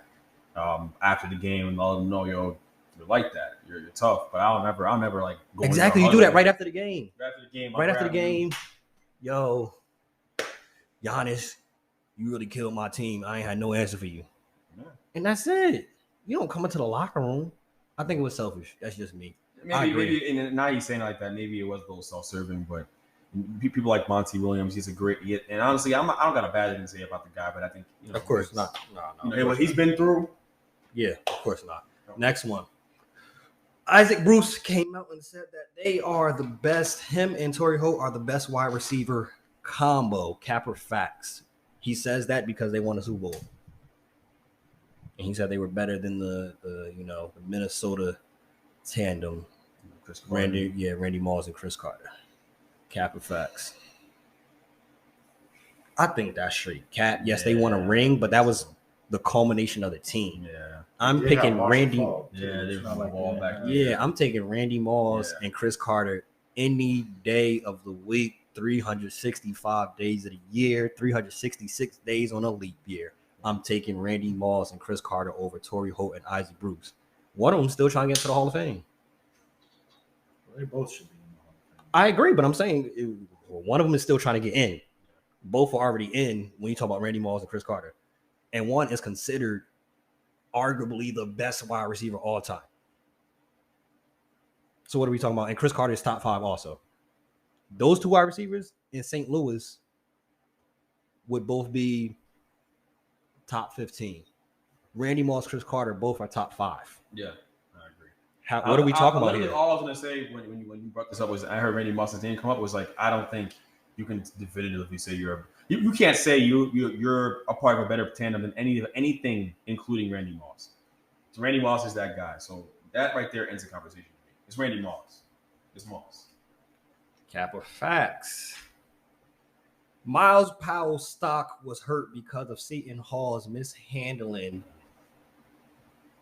B: after the game and let them know, yo, you're like that. You're tough. But I'll never like go
D: exactly. You do that right after the game.
B: Right after the game.
D: Yo, Giannis, you really killed my team. I ain't had no answer for you.
B: Yeah.
D: And that's it. You don't come into the locker room. I think it was selfish. That's just me.
B: Maybe, and now he's saying like that. Maybe it was a little self-serving, but people like Monty Williams, he's a great. And honestly, I don't got a bad thing to say about the guy, but I think
D: of course not. No.
B: What he's been through.
D: Yeah, of course not. Next one. Isaac Bruce came out and said that they are the best. Him and Torrey Holt are the best wide receiver combo. Capper facts. He says that because they won a Super Bowl, and he said they were better than the Minnesota tandem. Randy Moss and Chris Carter. Capper facts. I think that's straight cap. Yes, they won a ring, but that was the culmination of the team.
B: Yeah.
D: I'm picking Randy. I'm taking Randy Moss and Chris Carter any day of the week, 365 days of the year, 366 days on a leap year. I'm taking Randy Moss and Chris Carter over Torrey Holt and Isaac Bruce. One of them still trying to get to the Hall of Fame.
E: They both should be in the Hall of Fame.
D: I agree, but I'm saying one of them is still trying to get in. Both are already in when you talk about Randy Moss and Chris Carter. And one is considered arguably the best wide receiver all time. So what are we talking about? And Chris Carter is top 5 also. Those two wide receivers in St. Louis would both be top 15. Randy Moss, Chris Carter, both are top 5.
B: Yeah, I agree.
D: What are we talking about here?
B: All I was gonna say when you brought this up was I heard Randy Moss's name come up was like I don't think you can definitively say you can't say you're a part of a better tandem than anything, including Randy Moss. So Randy Moss is that guy. So that right there ends the conversation for me. It's Randy Moss. It's Moss.
D: Capper facts. Miles Powell's stock was hurt because of Seton Hall's mishandling,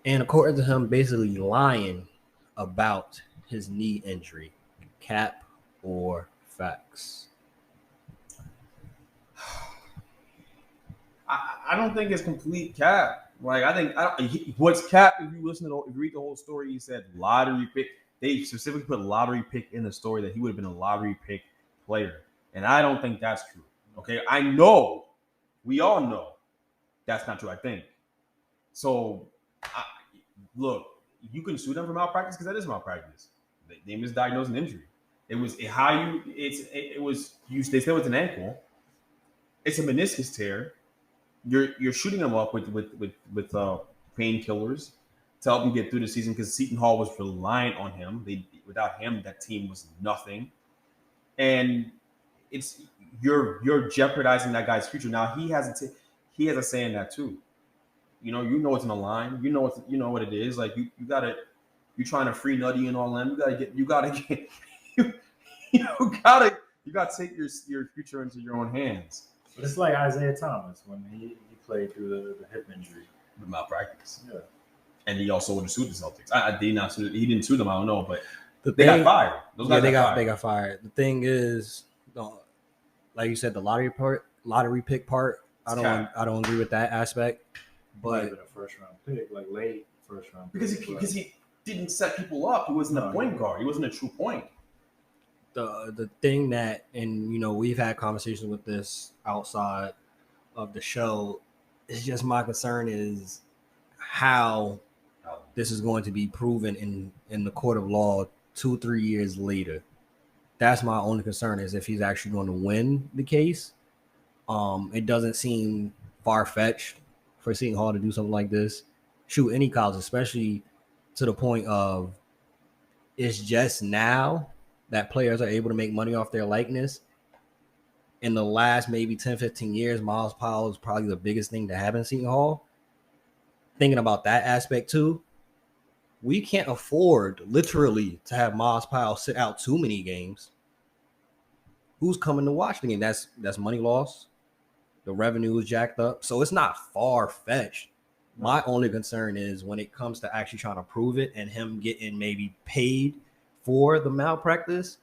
D: and according to him, basically lying about his knee injury. Cap or facts?
B: I don't think it's complete cap. Like what's cap? If you read the whole story, he said lottery pick. They specifically put lottery pick in the story that he would have been a lottery pick player, and I don't think that's true. Okay, I know, we all know that's not true. I think so. Look, you can sue them for malpractice because that is malpractice. They misdiagnosed an injury. It was how you. It was you. They said it's an ankle. It's a meniscus tear. You're shooting them up with painkillers to help him get through the season because Seton Hall was reliant on him. Without him, that team was nothing. And it's you're jeopardizing that guy's future. Now he has a say in that too. You know what's in the line. You know what it is. Like you're trying to free Nutty and all them. You gotta take your future into your own hands.
E: But it's like Isaiah Thomas when he played through the hip injury.
B: The malpractice.
E: Yeah.
B: And he also would have sued the Celtics. He didn't sue them. I don't know, but
D: They
B: got fired. Those guys
D: they
B: fired.
D: got fired. The thing is, like you said, the lottery pick part. I don't agree with that aspect.
E: But
D: But
E: even a first round pick, like late first round pick.
B: Because he didn't set people up. He wasn't a point guard. He wasn't a true point.
D: the thing that, and we've had conversations with this outside of the show, it's just my concern is how this is going to be proven in the court of law 2-3 years later. That's my only concern, is if he's actually going to win the case. It doesn't seem far-fetched for Seton Hall to do something like this. Shoot, any college, especially to the point of it's just now that players are able to make money off their likeness. In the last maybe 10, 15 years, Miles Powell is probably the biggest thing to happen in Seton Hall. Thinking about that aspect too, we can't afford literally to have Miles Powell sit out too many games. Who's coming to watch the game? That's money loss. The revenue is jacked up. So it's not far-fetched. My only concern is when it comes to actually trying to prove it and him getting maybe paid for the malpractice,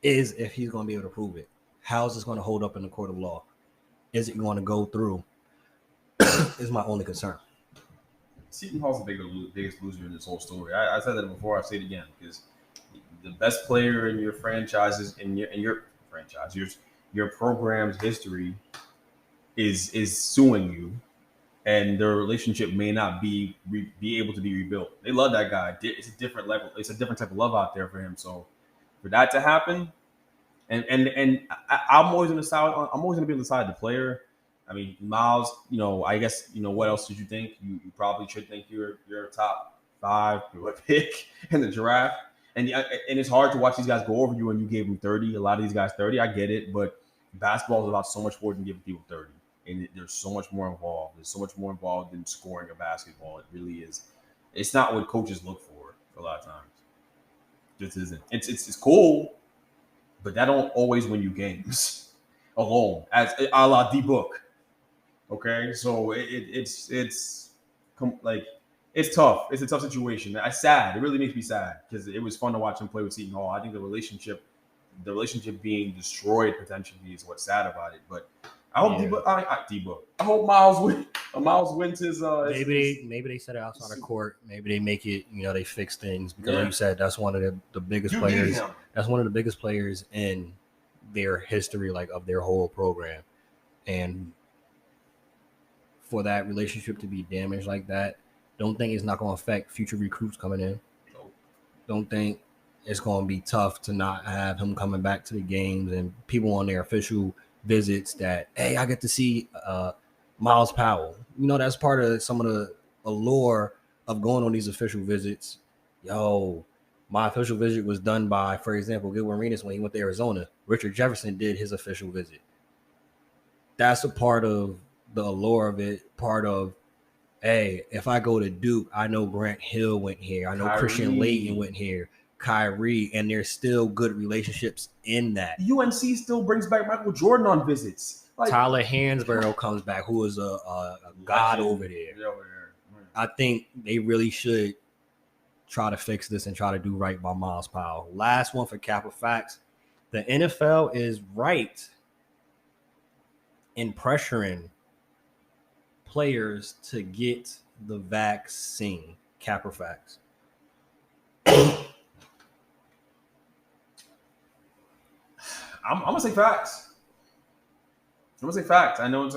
D: is if he's going to be able to prove it. How is this going to hold up in the court of law? Is it going to go through? Is my only concern.
B: Seton Hall's the biggest loser in this whole story. I said that before. I'll say it again, because the best player in your franchises, in your franchise, your program's history is suing you, and their relationship may not be able to be rebuilt. They love that guy. It's a different level. It's a different type of love out there for him. So for that to happen, and I'm always going to be on the side of the player. I mean, Miles, I guess, what else did you think? You probably should think you're a top 5 pick in the draft. And it's hard to watch these guys go over you when you gave them 30. A lot of these guys 30, I get it. But basketball is about so much more than giving people 30. And there's so much more involved. There's so much more involved than scoring a basketball. It really is. It's not what coaches look for a lot of times. This isn't. It's cool, but that don't always win you games alone, as a la D-Book. Okay, so it's tough. It's a tough situation. It's sad. It really makes me sad because it was fun to watch him play with Seton Hall. I think the relationship being destroyed potentially is what's sad about it. But I hope D-Book. I hope Miles wins his.
D: Maybe they set it outside of court. Maybe they make it. They fix things because, like you said, that's one of the biggest players. That's one of the biggest players in their history, like of their whole program, and for that relationship to be damaged like that, don't think it's not going to affect future recruits coming in. Don't think it's going to be tough to not have him coming back to the games and people on their official visits that, hey, I get to see Miles Powell. That's part of some of the allure of going on these official visits. Yo, my official visit was done by, for example, Gilbert Arenas when he went to Arizona. Richard Jefferson did his official visit. That's a part of the allure of it, part of, hey, if I go to Duke, I know Grant Hill went here. I know
B: Kyrie.
D: Christian Layton went here. Kyrie, and there's still good relationships in that.
B: UNC still brings back Michael Jordan on visits.
D: Tyler Hansborough comes back, who is a god over there. I think they really should try to fix this and try to do right by Miles Powell. Last one for Kappa Facts. The NFL is right in pressuring players to get the vaccine. Kappa Facts.
B: I'm gonna say facts. I know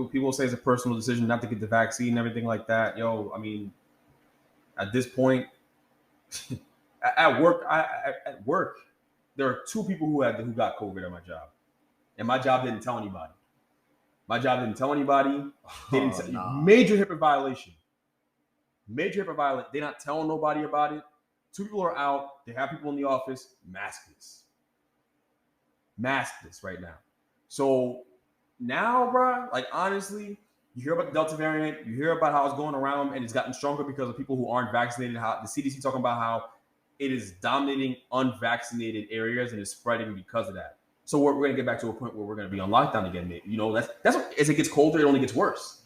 B: people say it's a personal decision not to get the vaccine and everything like that. Yo, I mean, at this point, at work, there are 2 people who got COVID at my job, and my job didn't tell anybody. My job didn't tell anybody. They didn't tell,
D: nah.
B: major HIPAA violation. Major HIPAA violation. They're not telling nobody about it. 2 people are out. They have people in the office. Maskless. Maskless right now. So now, bro, like honestly, you hear about the Delta variant. You hear about how it's going around, and it's gotten stronger because of people who aren't vaccinated. How the CDC talking about how it is dominating unvaccinated areas and is spreading because of that. So we're going to get back to a point where we're going to be on lockdown again. Maybe. You know, that's what, as it gets colder, it only gets worse.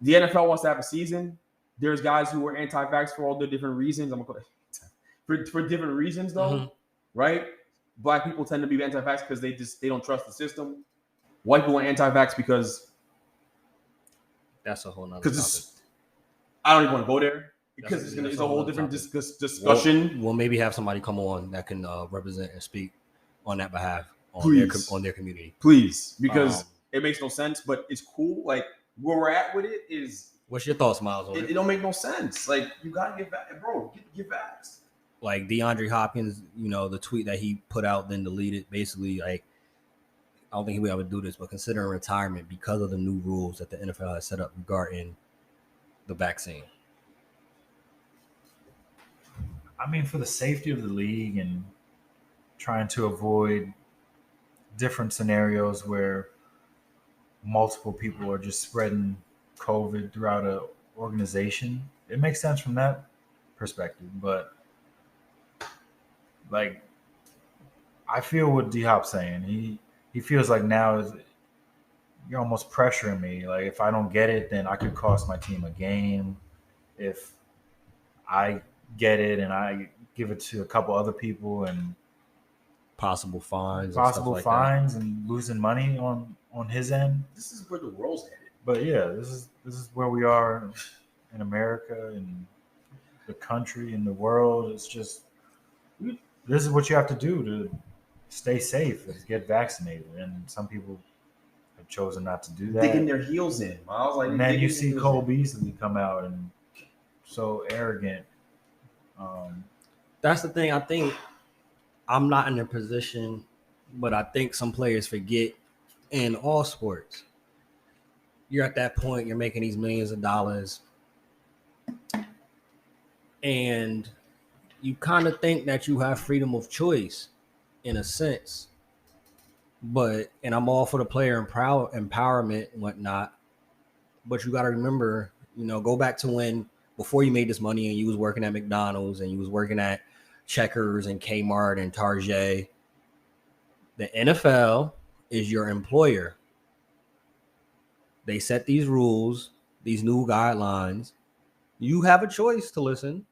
B: The NFL wants to have a season. There's guys who are anti-vax for all the different reasons. I'm gonna for different reasons though, right? Black people tend to be anti-vax because they don't trust the system. White people are anti-vax because
D: That's a whole nother topic.
B: I don't even want to go there because it's a whole different discussion.
D: We'll maybe have somebody come on that can represent and speak on that behalf on their community.
B: Please, because it makes no sense, but it's cool. Like where we're at with it is.
D: What's your thoughts, Miles? On
B: it don't make no sense. Like you gotta get back, bro. Get vaxxed.
D: Like DeAndre Hopkins, you know, the tweet that he put out then deleted, basically like I don't think he would ever do this, but considering retirement because of the new rules that the NFL has set up regarding the vaccine.
E: I mean, for the safety of the league and trying to avoid different scenarios where multiple people are just spreading COVID throughout an organization, it makes sense from that perspective. But like, I feel what D-Hop's saying. He feels like now you're almost pressuring me. Like if I don't get it, then I could cost my team a game. If I get it and I give it to a couple other people and
D: possible fines
E: and losing money on his end.
B: This is where the world's headed.
E: But yeah, this is where we are in America and the country and the world. It's just this is what you have to do to stay safe is get vaccinated. And some people have chosen not to do that.
B: Digging their heels in. I was like,
E: and then you see Cole Beasley come out and so arrogant.
D: That's the thing. I think I'm not in a position, but I think some players forget in all sports. You're at that point, you're making these millions of dollars, and you kind of think that you have freedom of choice in a sense. And I'm all for the player empowerment and whatnot, but you got to remember, go back to when before you made this money and you was working at McDonald's and you was working at Checkers and Kmart and Target. The NFL is your employer. They set these rules, these new guidelines. You have a choice to listen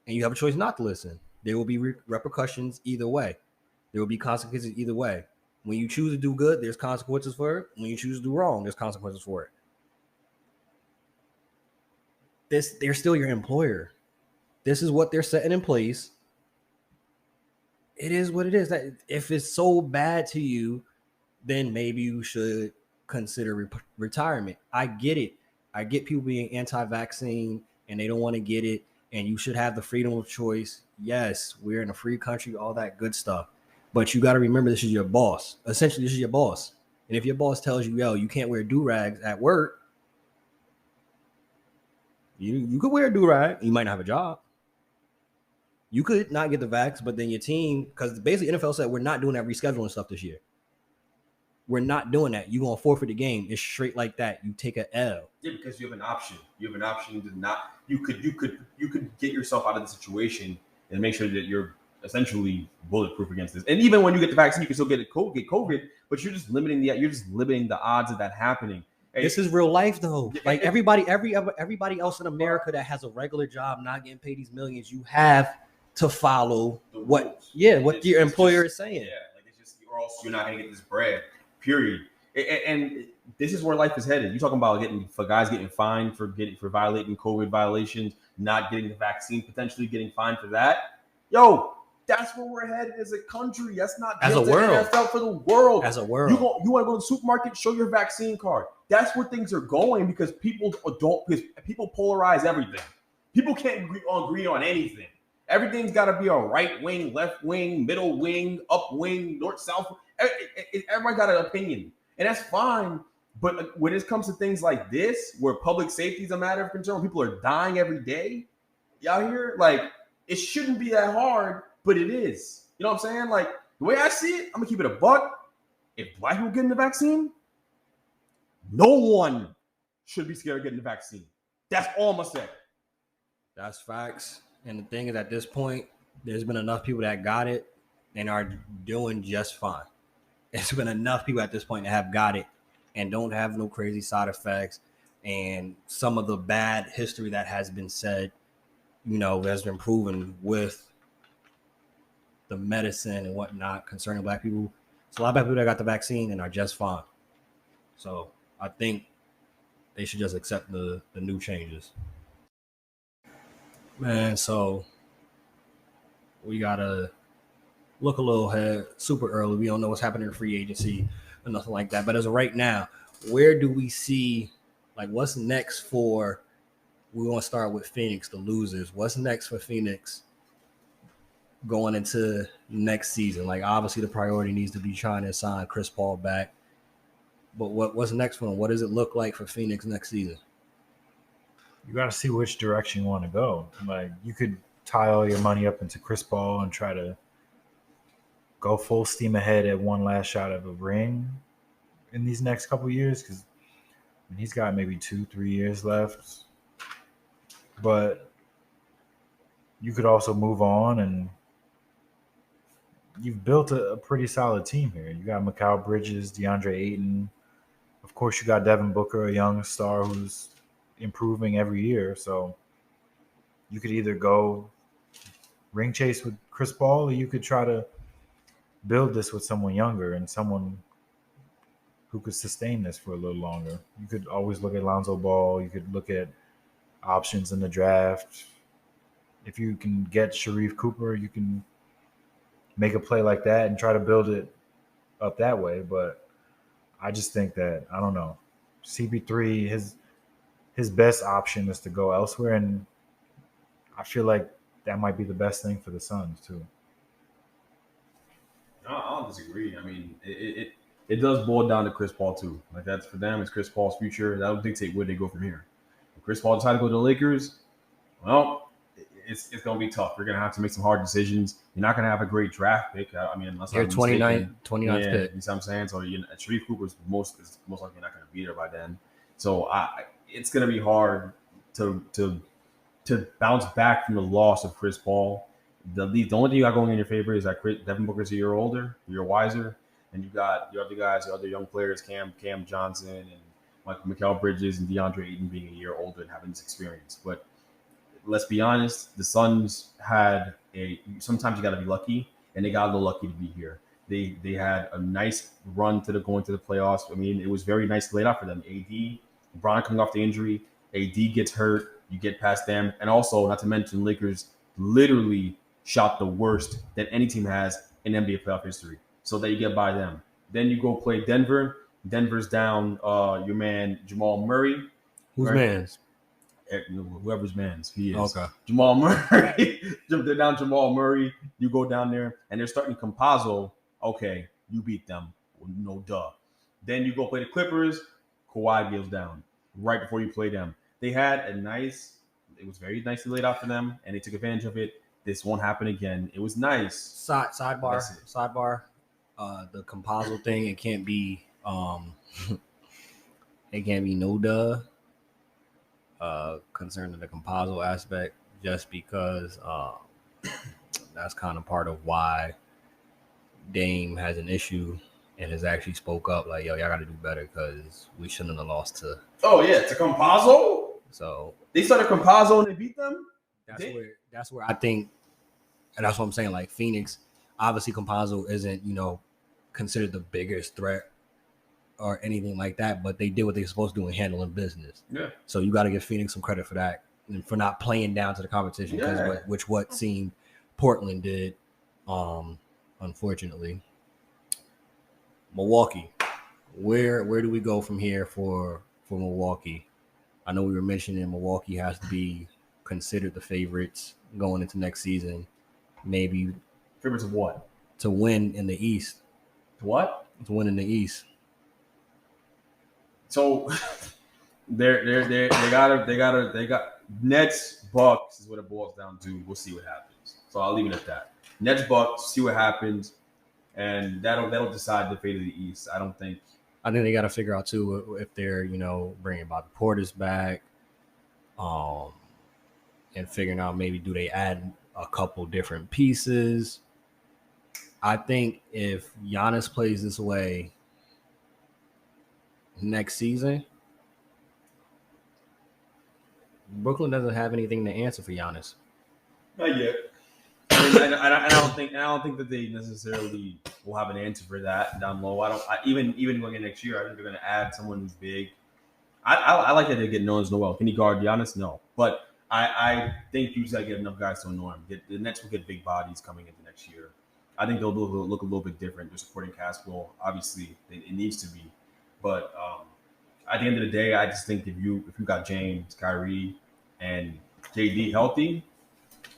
D: and you have a choice not to listen. There will be repercussions either way. There will be consequences either way. When you choose to do good, there's consequences for it. When you choose to do wrong, there's consequences for it. They're still your employer. This is what they're setting in place. It is what it is. That if it's so bad to you, then maybe you should consider retirement. I get it. I get people being anti-vaccine and they don't want to get it. And you should have the freedom of choice. Yes, we're in a free country, all that good stuff. But you got to remember this is your boss. Essentially, this is your boss. And if your boss tells you, yo, you can't wear do-rags at work, you could wear a do-rag. You might not have a job. You could not get the vax, but then your team, because basically NFL said we're not doing that rescheduling stuff this year. We're not doing that. You're going to forfeit the game. It's straight like that. You take a L.
B: Yeah, because you have an option. You have an option to not. You could get yourself out of the situation and make sure that you're essentially bulletproof against this. And even when you get the vaccine, you can still get COVID, but you're just limiting the odds of that happening.
D: Hey, this is real life though. Like everybody else in America that has a regular job, not getting paid these millions, you have to follow what your employer is saying.
B: Yeah, like it's just, or else you're not gonna get this bread. Period. And this is where life is headed. You're talking about guys getting fined for violating COVID violations, not getting the vaccine, potentially getting fined for that. Yo, that's where we're headed as a country. That's not just
D: as a world.
B: NFL for the world.
D: As a world,
B: you want to go to the supermarket, show your vaccine card. That's where things are going because people polarize everything. People can't agree on anything. Everything's got to be a right wing, left wing, middle wing, up wing, north, south. Everybody got an opinion. and that's fine. But when it comes to things like this, where public safety is a matter of concern, people are dying every day, y'all here, like it shouldn't be that hard, but it is. You know what I'm saying? Like the way I see it, I'm gonna keep it a buck. If black people getting the vaccine, no one should be scared of getting the vaccine. That's all I'm gonna say.
D: That's facts. And the thing is, at this point, there's been enough people that got it and are doing just fine. There's been enough people at this point that have got it and don't have no crazy side effects. And some of the bad history that has been said, has been proven with the medicine and whatnot concerning black people. It's a lot of black people that got the vaccine and are just fine. So I think they should just accept the new changes. Man, so we gotta look a little ahead, super early. We don't know what's happening in free agency or nothing like that. But as of right now, where do we see, like, what's next for? We want to start with Phoenix, the losers. What's next for Phoenix going into next season? Like, obviously, the priority needs to be trying to sign Chris Paul back. But what's next for him? What does it look like for Phoenix next season?
E: You got to see which direction you want to go. Like, you could tie all your money up into Chris Paul and try to go full steam ahead at one last shot of a ring in these next couple of years, because he's got maybe 2-3 years left. But you could also move on, and you've built a pretty solid team here. You got Mikal Bridges, DeAndre Ayton. Of course, you got Devin Booker, a young star who's improving every year. So you could either go ring chase with Chris Paul, or you could try to build this with someone younger and someone who could sustain this for a little longer. You could always look at Lonzo Ball. You could look at options in the draft. If you can get Sharif Cooper, you can make a play like that and try to build it up that way. But I just think that, I don't know, CP3, his best option is to go elsewhere, and I feel like that might be the best thing for the Suns too.
B: No, I don't disagree. I mean, it does boil down to Chris Paul too. Like, that's for them. It's Chris Paul's future. That'll dictate where they go from here. If Chris Paul decides to go to the Lakers, well, it's going to be tough. You're going to have to make some hard decisions. You're not going to have a great draft pick. I mean, unless
D: You're
B: I'm
D: 29th pick.
B: You know what I'm saying? So Sharif Cooper's most likely not going to be there by then. So it's going to be hard to bounce back from the loss of Chris Paul. The only thing you got going in your favor is that Devin Booker's a year older, a year wiser, and you got your other guys, your other young players, Cam Johnson and Mikal Bridges and DeAndre Ayton being a year older and having this experience. But let's be honest, the Suns had sometimes you got to be lucky, and they got a little lucky to be here. They had a nice run going to the playoffs. I mean, it was very nice laid out for them. AD, LeBron coming off the injury, AD gets hurt, you get past them, and also not to mention Lakers literally shot the worst that any team has in NBA playoff history, so that you get by them. Then you go play Denver. Denver's down your man Jamal Murray.
D: Who's man's?
B: Whoever's man's he is.
D: Okay.
B: Jamal Murray. They're down Jamal Murray. You go down there, and they're starting Campazzo. Okay, you beat them. No duh. Then you go play the Clippers. Kawhi goes down right before you play them. They had it was very nicely laid out for them, and they took advantage of it. This won't happen again. It was nice.
D: Sidebar. The Campazzo thing, it can't be no duh concerning the Campazzo aspect, just because that's kind of part of why Dame has an issue and has actually spoke up like, yo, y'all got to do better because we shouldn't have lost to.
B: Oh yeah, to Campazzo.
D: So
B: they started Campazzo and they beat them.
D: That's where I think, and that's what I'm saying. Like, Phoenix, obviously Campazzo isn't considered the biggest threat or anything like that, but they did what they were supposed to do in handling business.
B: Yeah.
D: So you got to give Phoenix some credit for that and for not playing down to the competition, because what seemed Portland did, unfortunately. Milwaukee, where do we go from here for Milwaukee? I know we were mentioning Milwaukee has to be considered the favorites going into next season. Maybe
B: favorites of what?
D: To win in the East.
B: To what?
D: To win in the East.
B: So they got Nets Bucks is what it boils down to. We'll see what happens. So I'll leave it at that. Nets Bucks, see what happens, and that'll decide the fate of the East. I think
D: they got to figure out too if they're bringing Bobby Portis back, and figuring out maybe do they add a couple different pieces. I think if Giannis plays this way next season, Brooklyn doesn't have anything to answer for Giannis.
B: not yet. I don't think that they necessarily will have an answer for that down low. Even going in next year, I think they're going to add someone who's big. I like that they get Nones Noel. Can he guard Giannis? No, but I think you just got to get enough guys to annoy him. The Nets will get big bodies coming into next year. I think they'll look a little bit different. Their supporting cast will obviously it needs to be, but at the end of the day, I just think if you got James, Kyrie, and JD healthy,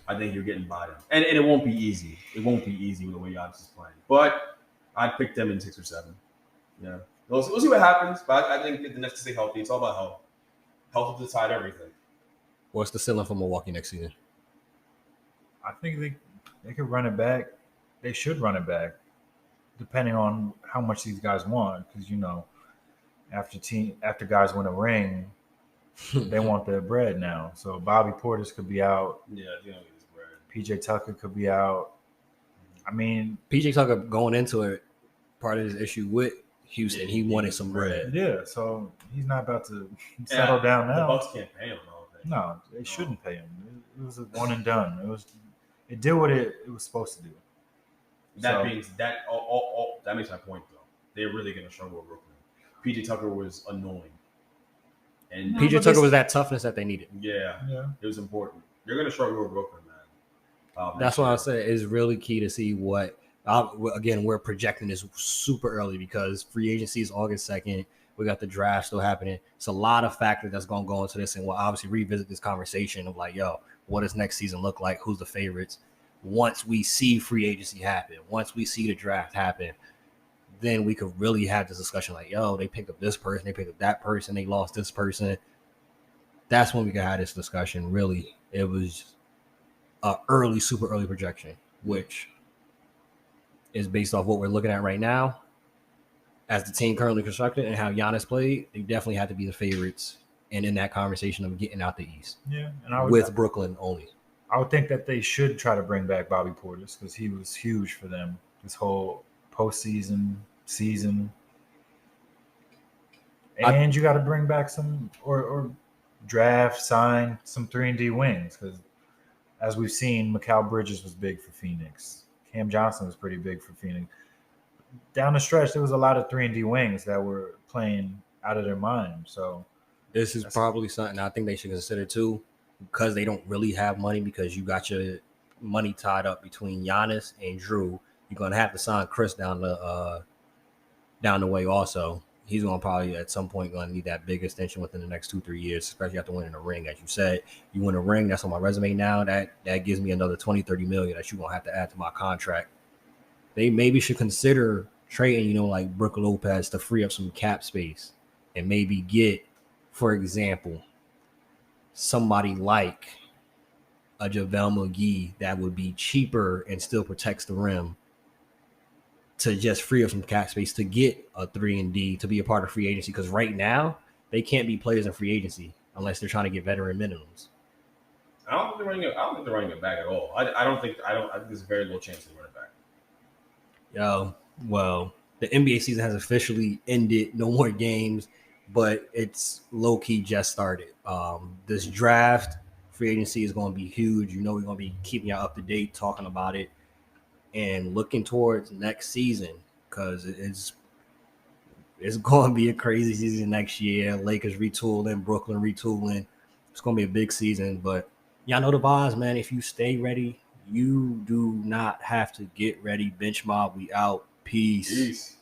B: I think you're getting by them. And it won't be easy. It won't be easy with the way Giannis is playing. But I'd pick them in 6 or 7. Yeah. We'll see what happens. But I think the Nets stay healthy. It's all about health. Health will decide everything.
D: What's the ceiling for Milwaukee next season?
E: I think they could run it back. They should run it back, depending on how much these guys want. Because after guys win a ring, they want their bread now. So Bobby Portis could be out.
B: Yeah, you know, his bread.
E: PJ Tucker could be out. I mean,
D: PJ Tucker going into it, part of his issue with Houston, he wanted some bread.
E: yeah. So he's not about to settle down now.
B: The Bucks can't pay him. I don't think.
E: No, they shouldn't pay him. It was a one and done. It did what it was supposed to do.
B: That makes my point though. They're really gonna struggle with Brooklyn. PJ Tucker was annoying. And
D: PJ Tucker was that toughness that they needed.
B: Yeah, it was important. They're going to struggle with Brooklyn, man.
D: That's why I say it's really key to see what. Again, we're projecting this super early because free agency is August 2nd. We got the draft still happening. It's a lot of factors that's going to go into this, and we'll obviously revisit this conversation of like, yo, what does next season look like? Who's the favorites? Once we see free agency happen, once we see the draft happen, then we could really have this discussion like, yo, they picked up this person, they picked up that person, they lost this person. That's when we could have this discussion. Really, it was a super early projection, which is based off what we're looking at right now. As the team currently constructed and how Giannis played, they definitely had to be the favorites and in that conversation of getting out the East.
E: Yeah, and
D: with Brooklyn only. I
E: would think that they should try to bring back Bobby Portis because he was huge for them this whole postseason season, and you got to bring back some or draft, sign some 3-and-D wings because, as we've seen, Mikal Bridges was big for Phoenix. Cam Johnson was pretty big for Phoenix. Down the stretch, there was a lot of 3-and-D wings that were playing out of their mind. So
D: this is probably something I think they should consider too, because they don't really have money because you got your money tied up between Giannis and Drew. You're gonna have to sign Chris down the way also. He's going to probably at some point going to need that big extension within the next 2-3 years, especially after winning a ring. As you said, you win a ring, that's on my resume now. That gives me another 20-30 million that you're going to have to add to my contract. They maybe should consider trading, like Brook Lopez to free up some cap space and maybe get, for example, somebody like a JaVale McGee that would be cheaper and still protects the rim, to just free up some cap space to get a 3-and-D to be a part of free agency. Because right now, they can't be players in free agency unless they're trying to get veteran minimums.
B: I don't think they're running it back at all. I think there's a very low chance they run it back.
D: Yo, well, the NBA season has officially ended. No more games, but it's low-key just started. This draft, free agency is going to be huge. We're going to be keeping y'all up to date, talking about it, and looking towards next season because it's going to be a crazy season next year. Lakers retooling, Brooklyn retooling. It's going to be a big season, but y'all know the vibes, man. If you stay ready, you do not have to get ready. Bench Mob, we out. Peace.